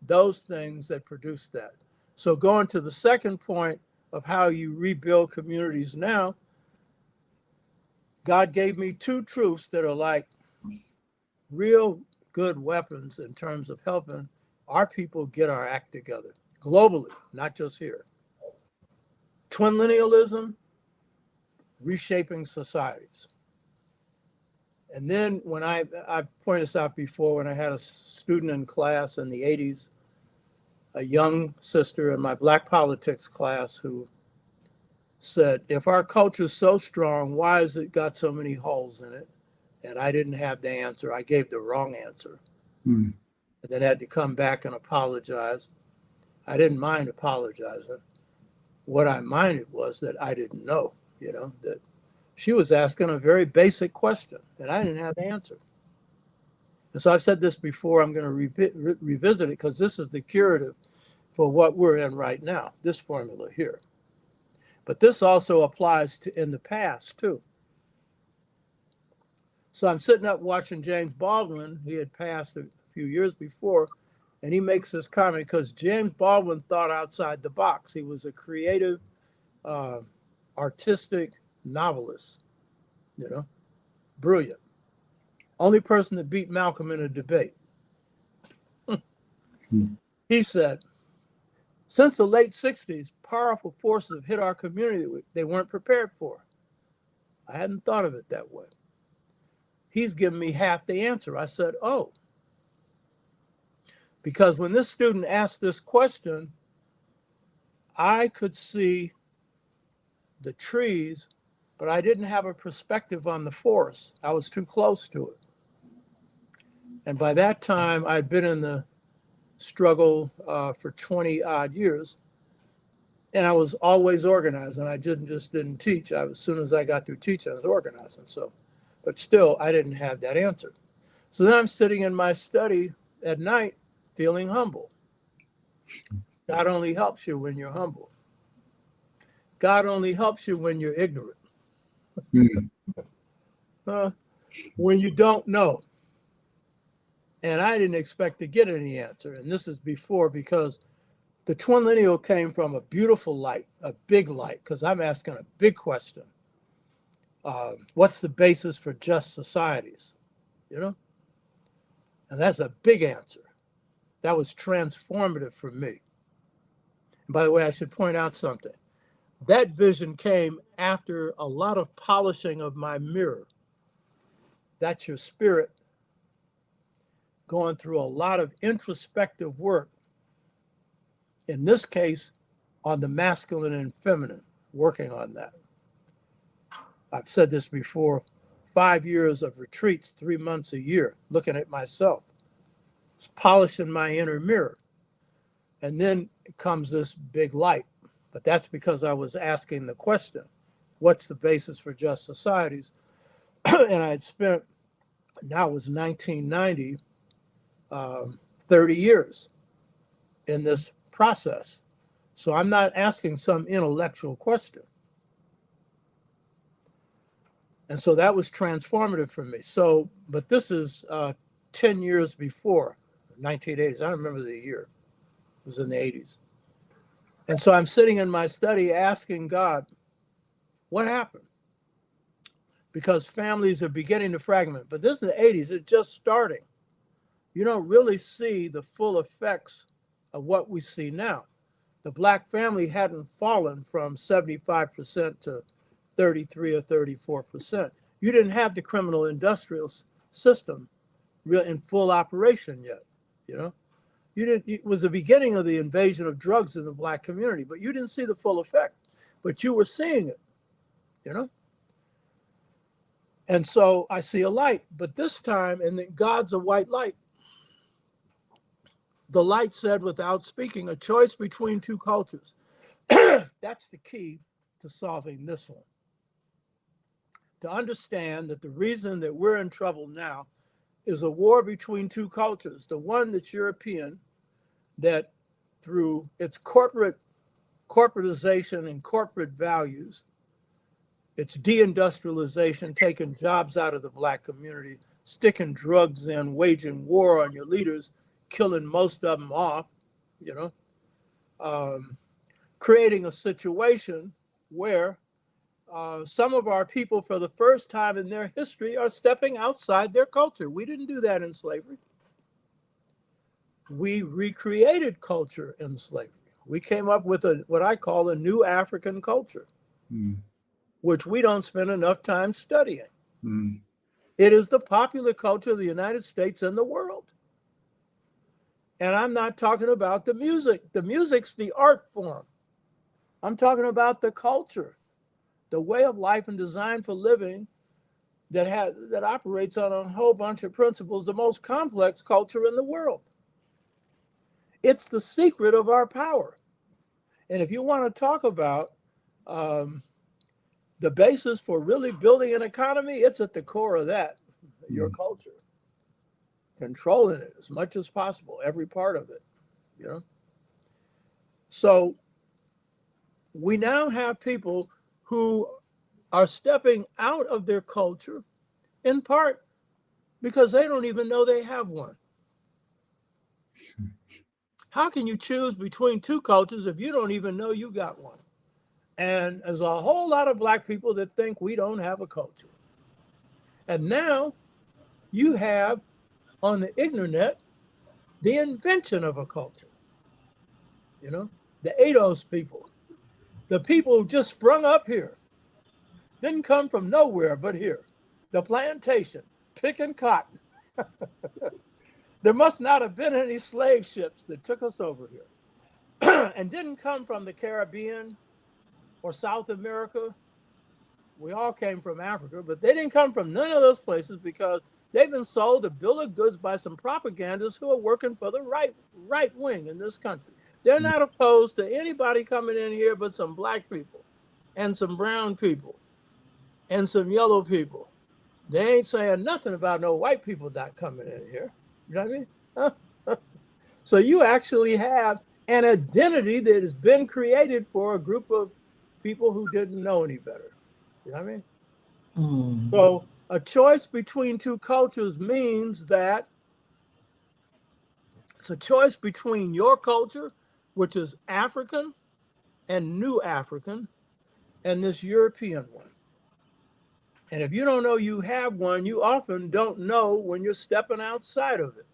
those things that produce that. So going to the second point of how you rebuild communities now, God gave me two truths that are like real good weapons in terms of helping our people get our act together globally, not just here. Twin linealism, reshaping societies. And then when I pointed this out before, when I had a student in class in the 80s, a young sister in my Black politics class who said, if our culture is so strong, why has it got so many holes in it? And I didn't have the answer. I gave the wrong answer. And then had to come back and apologize. I didn't mind apologizing. What I minded was that I didn't know, that she was asking a very basic question and I didn't have the answer. And so I've said this before, I'm going to revisit it because this is the curative for what we're in right now, this formula here. But this also applies to in the past too. So I'm sitting up watching James Baldwin. He had passed a few years before, and he makes this comment because James Baldwin thought outside the box. He was a creative, artistic novelist, brilliant. Only person that beat Malcolm in a debate. He said, since the late 60s, powerful forces have hit our community that they weren't prepared for. I hadn't thought of it that way. He's given me half the answer. I said, oh. Because when this student asked this question, I could see the trees, but I didn't have a perspective on the forest. I was too close to it. And by that time, I'd been in the struggle for 20 odd years. And I was always organized, and I just didn't teach. As soon as I got through teaching, I was organizing. So, but still, I didn't have that answer. So then I'm sitting in my study at night, feeling humble. God only helps you when you're humble. God only helps you when you're ignorant. When you don't know. And I didn't expect to get any answer. And this is before, because the twin lineal came from a beautiful light, a big light, because I'm asking a big question. What's the basis for just societies? And that's a big answer. That was transformative for me. And by the way, I should point out something. That vision came after a lot of polishing of my mirror. That's your spirit going through a lot of introspective work. In this case, on the masculine and feminine, working on that. I've said this before, 5 years of retreats, 3 months a year, looking at myself. It's polishing my inner mirror. And then comes this big light. But that's because I was asking the question, what's the basis for just societies? And I'd spent, now it was 1990, 30 years in this process. So I'm not asking some intellectual question. And so that was transformative for me. So, but this is 10 years before, 1980s. I don't remember the year. It was in the 80s. And so I'm sitting in my study asking God, what happened? because families are beginning to fragment. But this is the 80s, it's just starting. You don't really see the full effects of what we see now. The Black family hadn't fallen from 75% to 33 or 34%. You didn't have the criminal industrial system in full operation yet, you know? It was the beginning of the invasion of drugs in the Black community, but you didn't see the full effect, but you were seeing it, you know? And so I see a light, but this time, and God's a white light. The light said without speaking, a choice between two cultures. That's the key to solving this one. To understand that the reason that we're in trouble now is a war between two cultures. The one that's European, that through its corporatization and corporate values, its deindustrialization, taking jobs out of the Black community, sticking drugs in, waging war on your leaders, killing most of them off, you know, creating a situation where some of our people, for the first time in their history, are stepping outside their culture. We didn't do that in slavery. We recreated culture in slavery. We came up with what I call a new African culture, which we don't spend enough time studying. It is the popular culture of the United States and the world. And I'm not talking about the music. The music's the art form. I'm talking about the culture, the way of life and design for living that operates on a whole bunch of principles, the most complex culture in the world. It's the secret of our power. And if you want to talk about the basis for really building an economy, it's at the core of that, your culture. Controlling it as much as possible, every part of it, you know? So we now have people who are stepping out of their culture, in part because they don't even know they have one. How can you choose between two cultures if you don't even know you got one? And there's a whole lot of Black people that think we don't have a culture. And now you have on the internet the invention of a culture. You know, the ADOS people, the people who just sprung up here, didn't come from nowhere but here. The plantation, picking cotton. There must not have been any slave ships that took us over here and didn't come from the Caribbean or South America. We all came from Africa, but they didn't come from none of those places because they've been sold a bill of goods by some propagandists who are working for the right wing in this country. They're not opposed to anybody coming in here but some Black people and some brown people and some yellow people. They ain't saying nothing about no white people not coming in here. You know what I mean? So you actually have an identity that has been created for a group of people who didn't know any better. You know what I mean? So a choice between two cultures means that it's a choice between your culture, which is African and New African, and this European one. And if you don't know you have one, you often don't know when you're stepping outside of it.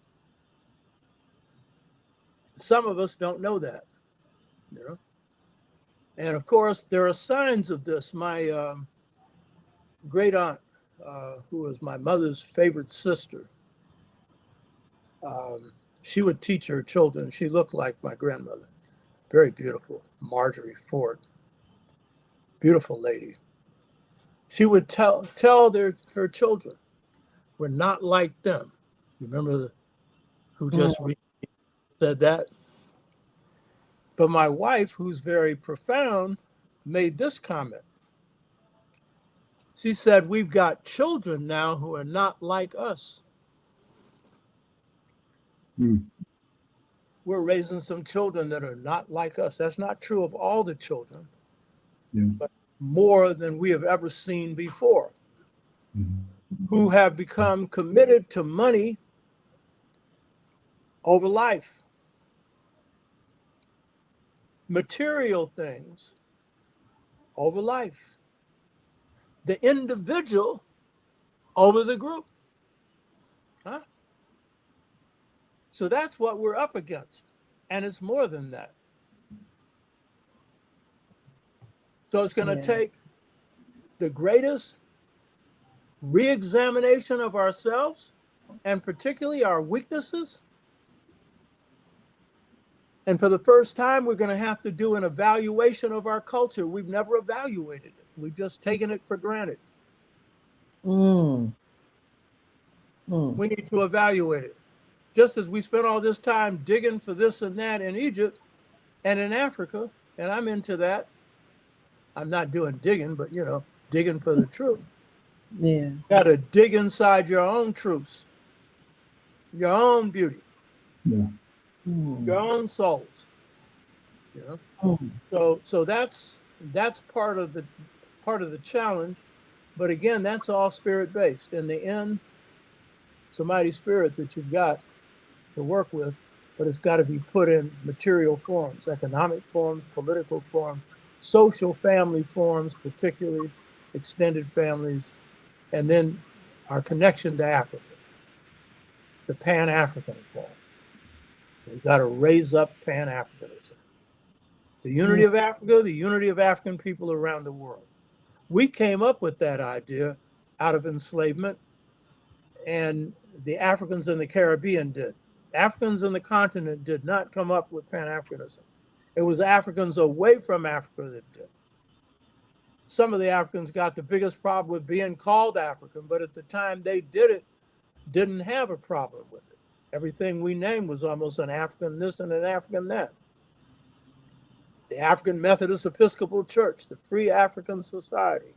Some of us don't know that, you know. And of course, there are signs of this. My great aunt, who was my mother's favorite sister, she would teach her children. She looked like my grandmother, very beautiful, Marjorie Ford, beautiful lady. She would tell her children, "We're not like them." You remember who just said that? But my wife, who's very profound, made this comment. She said, "We've got children now who are not like us." We're raising some children that are not like us. That's not true of all the children, but more than we have ever seen before, who have become committed to money over life, material things over life. The individual over the group. Huh? So that's what we're up against. And it's more than that. So it's going to take the greatest re-examination of ourselves, and particularly our weaknesses. And for the first time, we're going to have to do an evaluation of our culture. We've never evaluated it. We've just taken it for granted. We need to evaluate it. Just as we spent all this time digging for this and that in Egypt and in Africa, and I'm into that. I'm not doing digging, but, you know, digging for the truth. Yeah. You got to dig inside your own truths, your own beauty, your own souls. You know, so that's part of the challenge. But again, that's all spirit based. In the end, it's a mighty spirit that you've got to work with, but it's got to be put in material forms, economic forms, political forms, social family forms, particularly extended families, and then our connection to Africa, the Pan-African form. We've got to raise up Pan-Africanism. The unity of Africa, the unity of African people around the world. We came up with that idea out of enslavement, and the Africans in the Caribbean did. Africans in the continent did not come up with Pan-Africanism. It was Africans away from Africa that did. Some of the Africans got the biggest problem with being called African, but at the time they did it, didn't have a problem with it. Everything we named was almost an African this and an African that. The African Methodist Episcopal Church, the Free African Society,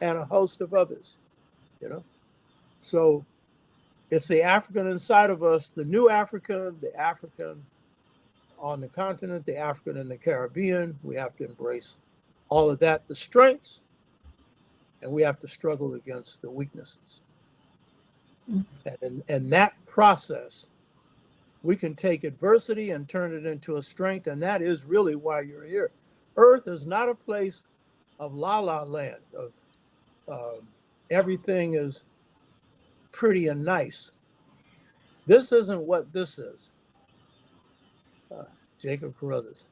and a host of others, you know. So it's the African inside of us, the new African, the African on the continent, the African in the Caribbean. We have to embrace all of that, the strengths, and we have to struggle against the weaknesses. And that process, we can take adversity and turn it into a strength, and that is really why you're here. Earth is not a place of la-la land, of everything is pretty and nice. This isn't what this is. Jacob Carruthers,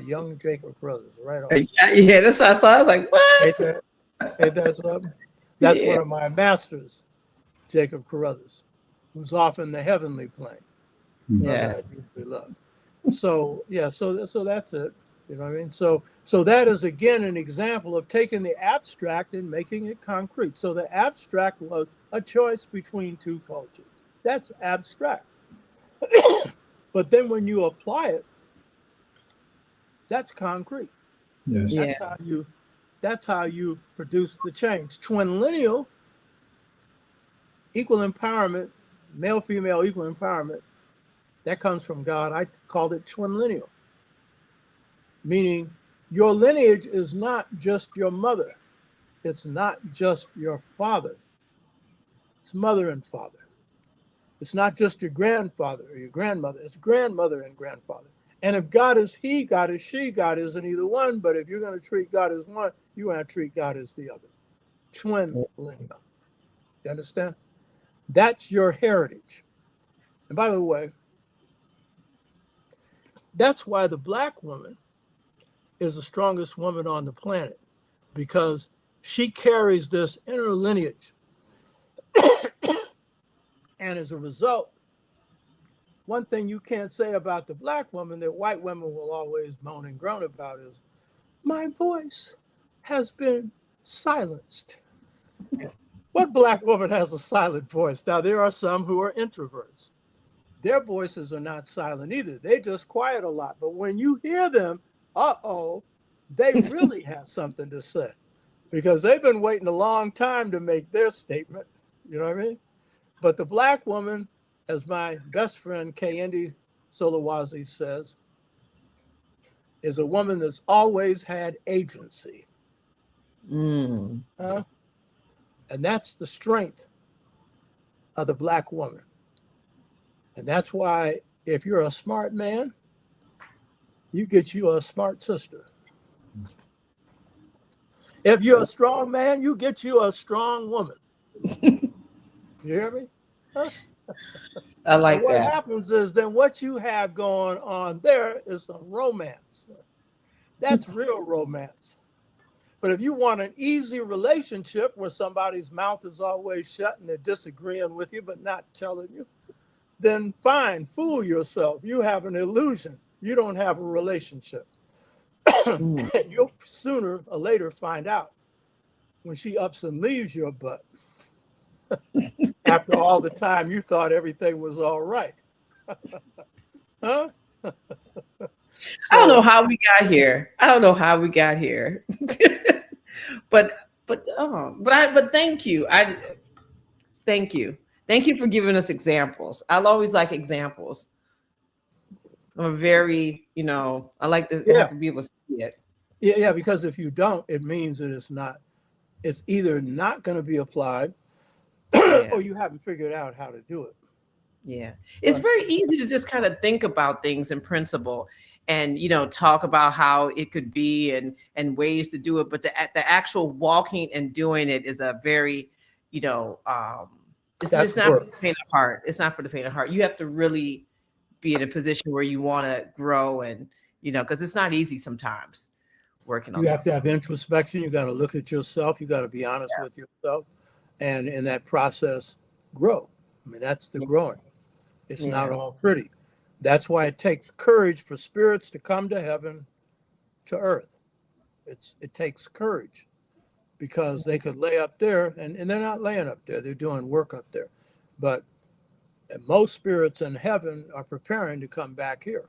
young Jacob Carruthers, right on. Yeah, that's what I saw. I was like, what? Ain't that something? That's one of my masters, Jacob Carruthers, who's off in the heavenly plane. Yeah. So yeah, so that's it. You know what I mean? So that is again an example of taking the abstract and making it concrete. So the abstract was a choice between two cultures. That's abstract. But then when you apply it, that's concrete. Yes. That's how you produce the change. Twinlineal, equal empowerment, male-female equal empowerment, that comes from God. I called it twinlineal, meaning your lineage is not just your mother. It's not just your father. It's mother and father. It's not just your grandfather or your grandmother. It's grandmother and grandfather. And if God is he, God is she, God isn't either one. But if you're going to treat God as one, you're going to treat God as the other. Twinlineal. You understand? That's your heritage. And by the way, that's why the Black woman is the strongest woman on the planet, because she carries this inner lineage. And as a result, one thing you can't say about the Black woman that white women will always moan and groan about is, my voice has been silenced. What Black woman has a silent voice? Now, there are some who are introverts. Their voices are not silent either. They just quiet a lot. But when you hear them, they really have something to say, because they've been waiting a long time to make their statement. You know what I mean? But the Black woman, as my best friend Kendi Solowazi says, is a woman that's always had agency. And that's the strength of the Black woman. And that's why if you're a smart man, you get you a smart sister. If you're a strong man, you get you a strong woman. You hear me? Huh? I like and what that. happens is then what you have going on there is some romance. That's real romance. But if you want an easy relationship where somebody's mouth is always shut and they're disagreeing with you but not telling you, then fine, fool yourself. You have an illusion. You don't have a relationship. And you'll sooner or later find out when she ups and leaves your butt after all the time you thought everything was all right. Huh? I don't know how we got here. I don't know how we got here. but but thank you. Thank you. Thank you for giving us examples. I'll always like examples. I'm a very, I like this. I have to be able to see it. Yeah, because if you don't, it means that it's either not going to be applied or you haven't figured out how to do it. Yeah. It's very easy to just kind of think about things in principle and, talk about how it could be and ways to do it. But the actual walking and doing it is a very, it's not for the faint of heart. It's not for the faint of heart. You have to really be in a position where you want to grow and, because it's not easy sometimes working on You have to have introspection. You got to look at yourself. You got to be honest with yourself. And in that process, grow. I mean, that's the growing. It's not all pretty. That's why it takes courage for spirits to come to heaven, to earth. It takes courage because they could lay up there, and they're not laying up there. They're doing work up there. But most spirits in heaven are preparing to come back here.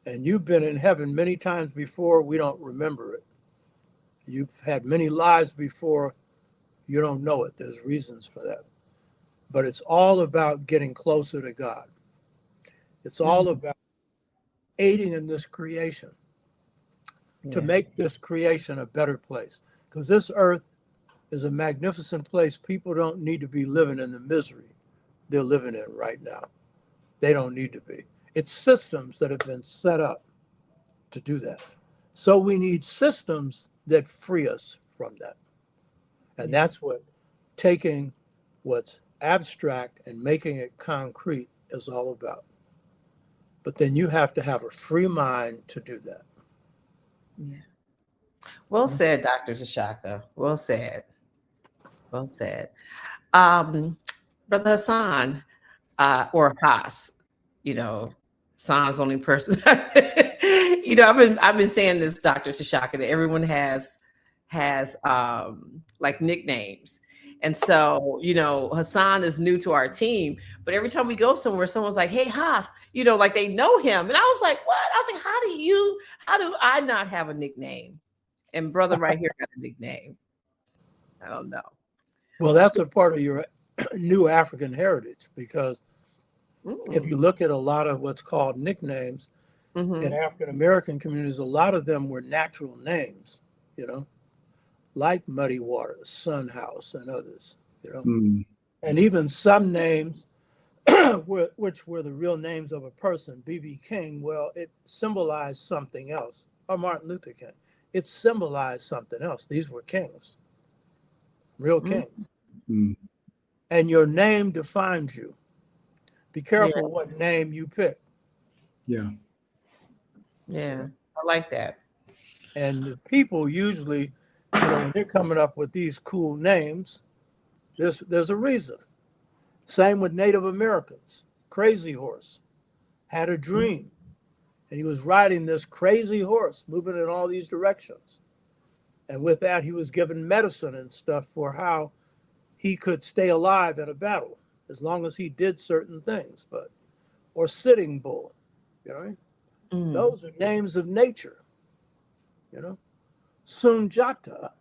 And you've been in heaven many times before. We don't remember it. You've had many lives before. You don't know it. There's reasons for that. But it's all about getting closer to God. It's all about aiding in this creation to make this creation a better place. Because this earth is a magnificent place. People don't need to be living in the misery they're living in right now. They don't need to be. It's systems that have been set up to do that. So we need systems that free us from that. And that's what taking what's abstract and making it concrete is all about. But then you have to have a free mind to do that. Yeah. Well said, Dr. T'Shaka. Well said. Well said. Brother Hassan, or Haas, Hassan is the only person. I've been saying this, Dr. T'Shaka, that everyone has like nicknames. And so, Hassan is new to our team, but every time we go somewhere, someone's like, hey, Haas, like they know him. And I was like, what? I was like, how do I not have a nickname? And brother right here got a nickname. I don't know. Well, that's a part of your new African heritage, because if you look at a lot of what's called nicknames in African American communities, a lot of them were natural names, like Muddy Waters, Sun House, and others, and even some names which were the real names of a person. B.B. King, well, it symbolized something else. Or Martin Luther King, it symbolized something else. These were kings, real kings. And your name defines you. Be careful what name you pick. Yeah. Yeah, I like that. And the people usually, when they're coming up with these cool names, there's a reason. Same with Native Americans. Crazy Horse had a dream, and he was riding this crazy horse, moving in all these directions. And with that, he was given medicine and stuff for how he could stay alive in a battle, as long as he did certain things. Or Sitting Bull, Those are names of nature, Sundiata,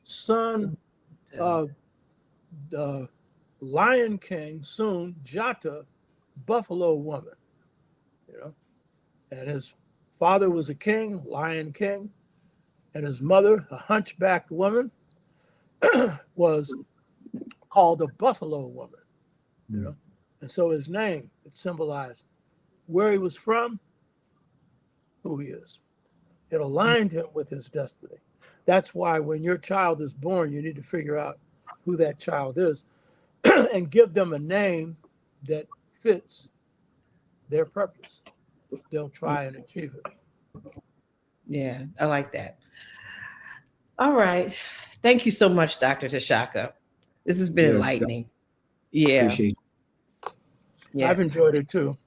son of the Lion King, Sundiata, buffalo woman, and his father was a king, Lion King, and his mother, a hunchbacked woman, was called a buffalo woman, and so his name, it symbolized where he was from, who he is. It aligned him with his destiny. That's why when your child is born, you need to figure out who that child is and give them a name that fits their purpose. They'll try and achieve it. Yeah, I like that. All right. Thank you so much, Dr. T'Shaka. This has been Yes, enlightening. Yeah. appreciate Yeah. I've enjoyed it too.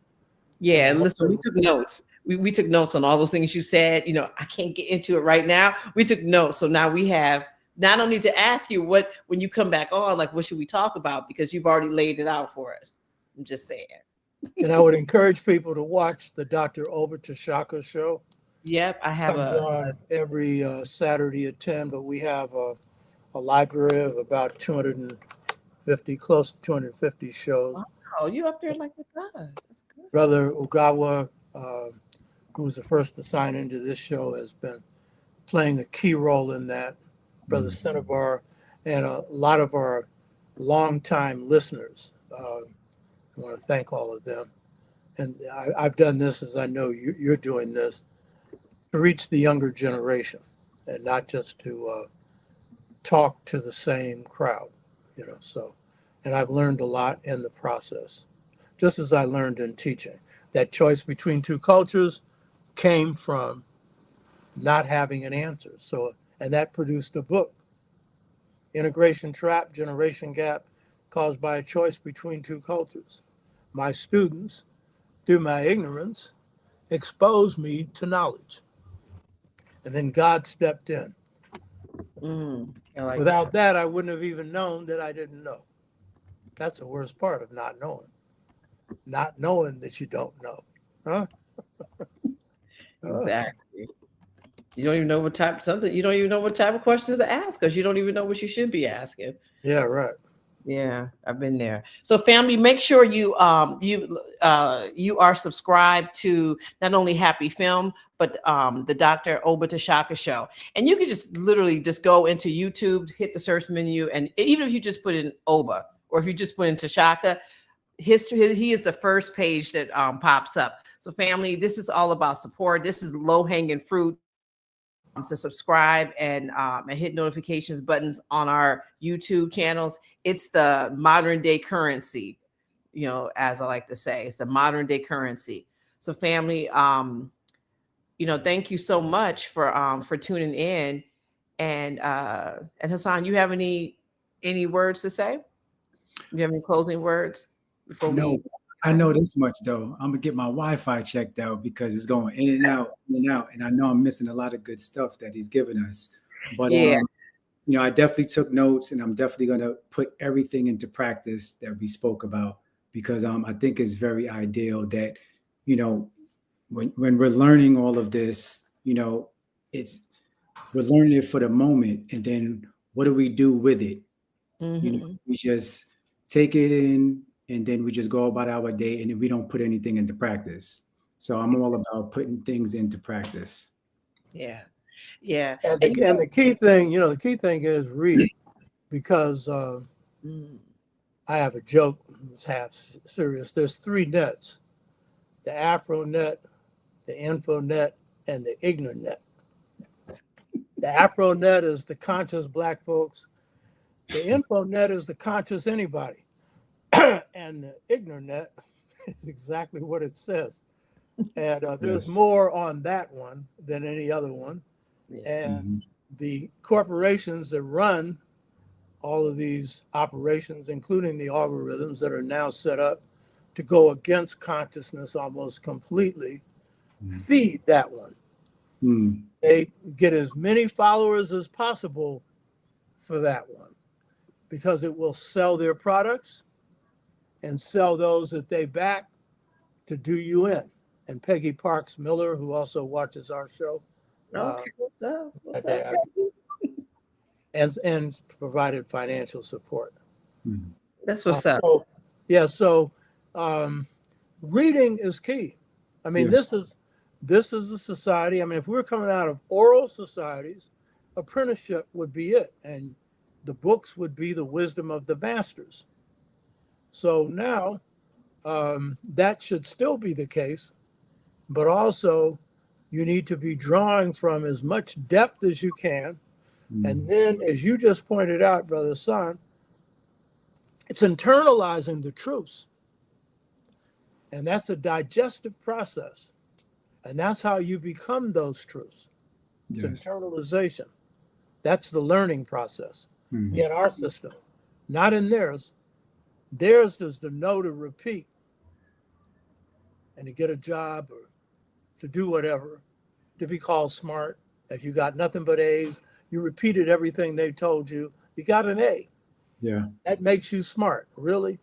Yeah. And I Listen, we hope took notes. We took notes on all those things you said. You know, I can't get into it right now. We took notes. So now we have, now I don't need to ask you what, when you come back on, like, what should we talk about? Because you've already laid it out for us. I'm just saying. and I would encourage people to watch the Dr. Oba T'Shaka show. Yep. I have Comes on every Saturday at 10, but we have a library of about 250, close to 250 shows. Oh, you up there like with us. That's good. Brother Ugawa, who was the first to sign into this show, has been playing a key role in that. Brother Cinnabar, and a lot of our longtime listeners. I want to thank all of them. And I've done this, as I know you're doing this, to reach the younger generation and not just to talk to the same crowd, you know. So, and I've learned a lot in the process, just as I learned in teaching. That choice between two cultures came from not having an answer. So, and that produced a book, Integration Trap, Generation Gap, caused by a choice between two cultures. My students, through my ignorance, exposed me to knowledge. And then God stepped in. I like Without that, I wouldn't have even known that I didn't know. That's the worst part of not knowing that you don't know. Huh? Exactly. You don't even know what type you don't even know what type of questions to ask because you don't even know what you should be asking. Yeah, right. Yeah, I've been there. So family, make sure you are subscribed to not only Happy Film, but the Dr. Oba T'Shaka show. And you can just literally just go into YouTube, hit the search menu, and even if you just put in Oba or if you just put in T'Shaka, he is the first page that pops up. So family, this is all about support. This is low-hanging fruit. To subscribe and hit notifications buttons on our YouTube channels. It's the modern day currency, you know, as I like to say, it's the modern day currency. So family, you know, thank you so much for tuning in. And Hassan, you have any words to say? You have any closing words before No, I know this much though. I'm gonna get my Wi-Fi checked out because it's going in and out, and I know I'm missing a lot of good stuff that he's given us. But yeah, you know, I definitely took notes, and I'm definitely gonna put everything into practice that we spoke about because I think it's very ideal that, you know, when we're learning all of this, you know, we're learning it for the moment, and then what do we do with it? You know, we just take it in, and then we just go about our day, and then we don't put anything into practice. So I'm all about putting things into practice. Yeah. Yeah. And the key thing, you know, the key thing is read, because I have a joke, it's half serious. There's 3 nets: the Afro net, the Info net, and the Ignorant net. The Afro net is the conscious Black folks. The Info net is the conscious anybody. And the Ignorant net is exactly what it says. And there's more on that one than any other one. And the corporations that run all of these operations, including the algorithms that are now set up to go against consciousness almost completely, feed that one. They get as many followers as possible for that one because it will sell their products and sell those that they back to do you in. And Peggy Parks Miller, who also watches our show, what's up? and provided financial support. That's what's up. So reading is key. I mean, this is a society. I mean, if we're coming out of oral societies, apprenticeship would be it, and the books would be the wisdom of the masters. So now that should still be the case, but also you need to be drawing from as much depth as you can. And then, as you just pointed out, Brother Son, It's internalizing the truths. And that's a digestive process. And that's how you become those truths. It's internalization. That's the learning process in our system, not in theirs. Theirs is to know to repeat and to get a job or to do whatever, to be called smart. If you got nothing but A's, you repeated everything they told you, you got an A. Yeah. That makes you smart, really?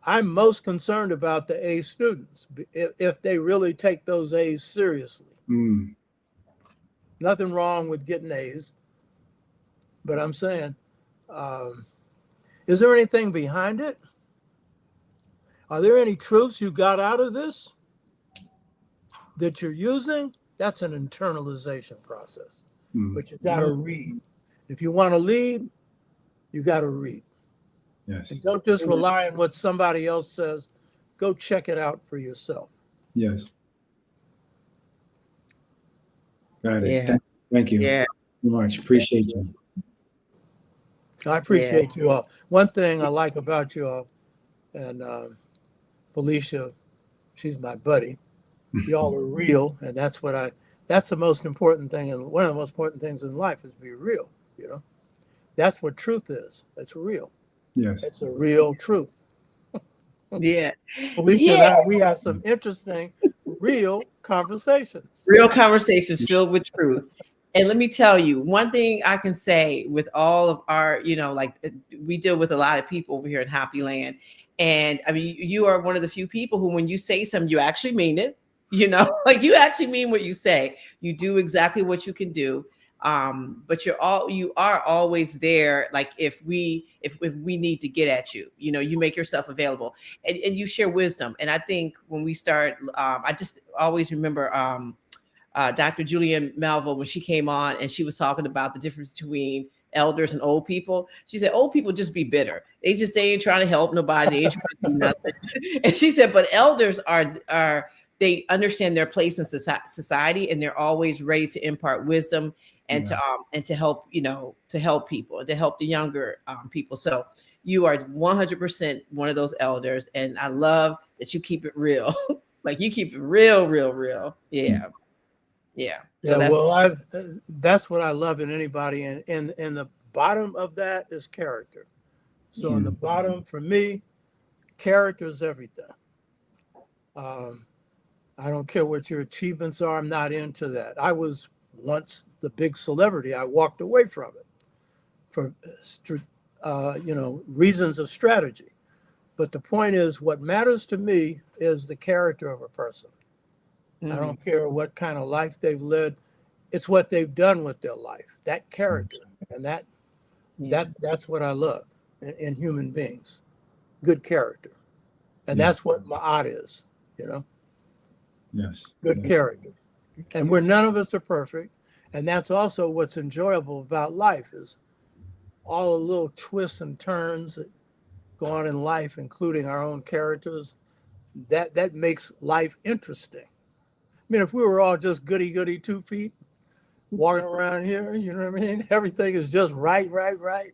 I'm most concerned about the A students, if they really take those A's seriously. Nothing wrong with getting A's, but I'm saying, is there anything behind it? Are there any truths you got out of this that you're using? That's an internalization process, but you got to read. If you want to lead, you got to read. Yes. And don't just rely on what somebody else says. Go check it out for yourself. Yes. Got it. Yeah. Thank you. Yeah. Very much. Appreciate you. I appreciate you all. One thing I like about you all, and Felicia, she's my buddy. Y'all are real, and that's the most important thing, and one of the most important things in life is be real, you know. That's what truth is. It's real. Yes. It's a real truth. Yeah. Felicia and I, we have some interesting, real conversations. Real conversations filled with truth. And let me tell you, one thing I can say with all of our, like we deal with a lot of people over here in Happy Land. And I mean, you are one of the few people who, when you say something, you actually mean it, like you actually mean what you say. You do exactly what you can do. But you are always there. Like if we need to get at you, you make yourself available and you share wisdom. And I think when we start, I just always remember, Dr. Julian Melville, when she came on and she was talking about the difference between elders and old people. She said, old people just be bitter. They ain't trying to help nobody. They ain't trying to do nothing. And she said, but elders they understand their place in society, and they're always ready to impart wisdom and to help, to help people, to help the younger people. So you are 100% one of those elders. And I love that you keep it real. Like you keep it real, real, real. Yeah. Yeah. So that's what I love in anybody. And the bottom of that is character. So on the bottom, for me, character is everything. I don't care what your achievements are. I'm not into that. I was once the big celebrity. I walked away from it for, reasons of strategy. But the point is, what matters to me is the character of a person. I don't care what kind of life they've led. It's what they've done with their life, that character. And that's what I love in human beings, good character. And that's what Ma'at is, Yes. Good character. And none of us are perfect. And that's also what's enjoyable about life is all the little twists and turns that go on in life, including our own characters. That makes life interesting. I mean, if we were all just goody 2 feet walking around here, you know what I mean? Everything is just right. Well,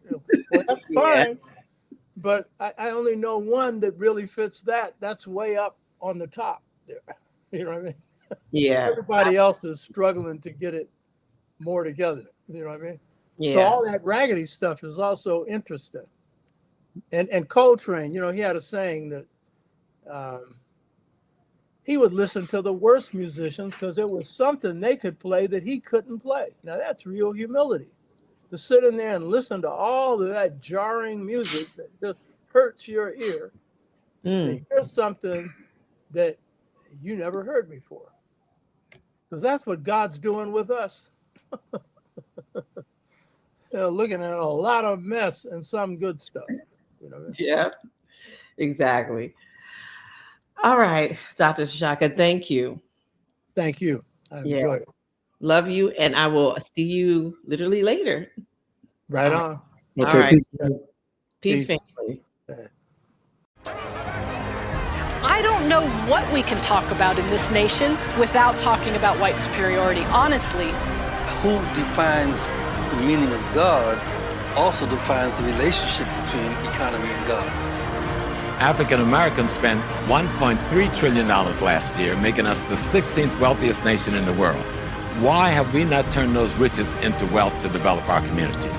that's fine. But I only know one that really fits that. That's way up on the top there. You know what I mean? Yeah. Everybody else is struggling to get it more together. You know what I mean? Yeah. So all that raggedy stuff is also interesting. And Coltrane, he had a saying that he would listen to the worst musicians because there was something they could play that he couldn't play. Now that's real humility, to sit in there and listen to all of that jarring music that just hurts your ear. To hear something that you never heard before. Because that's what God's doing with us. Looking at a lot of mess and some good stuff. Yeah, exactly. All right, Dr. T'Shaka, thank you. Thank you. I enjoyed it. Love you, and I will see you literally later. Right on. Okay, all right. Peace, family. I don't know what we can talk about in this nation without talking about white superiority, honestly. Who defines the meaning of God also defines the relationship between economy and God. African Americans spent $1.3 trillion last year, making us the 16th wealthiest nation in the world. Why have we not turned those riches into wealth to develop our community?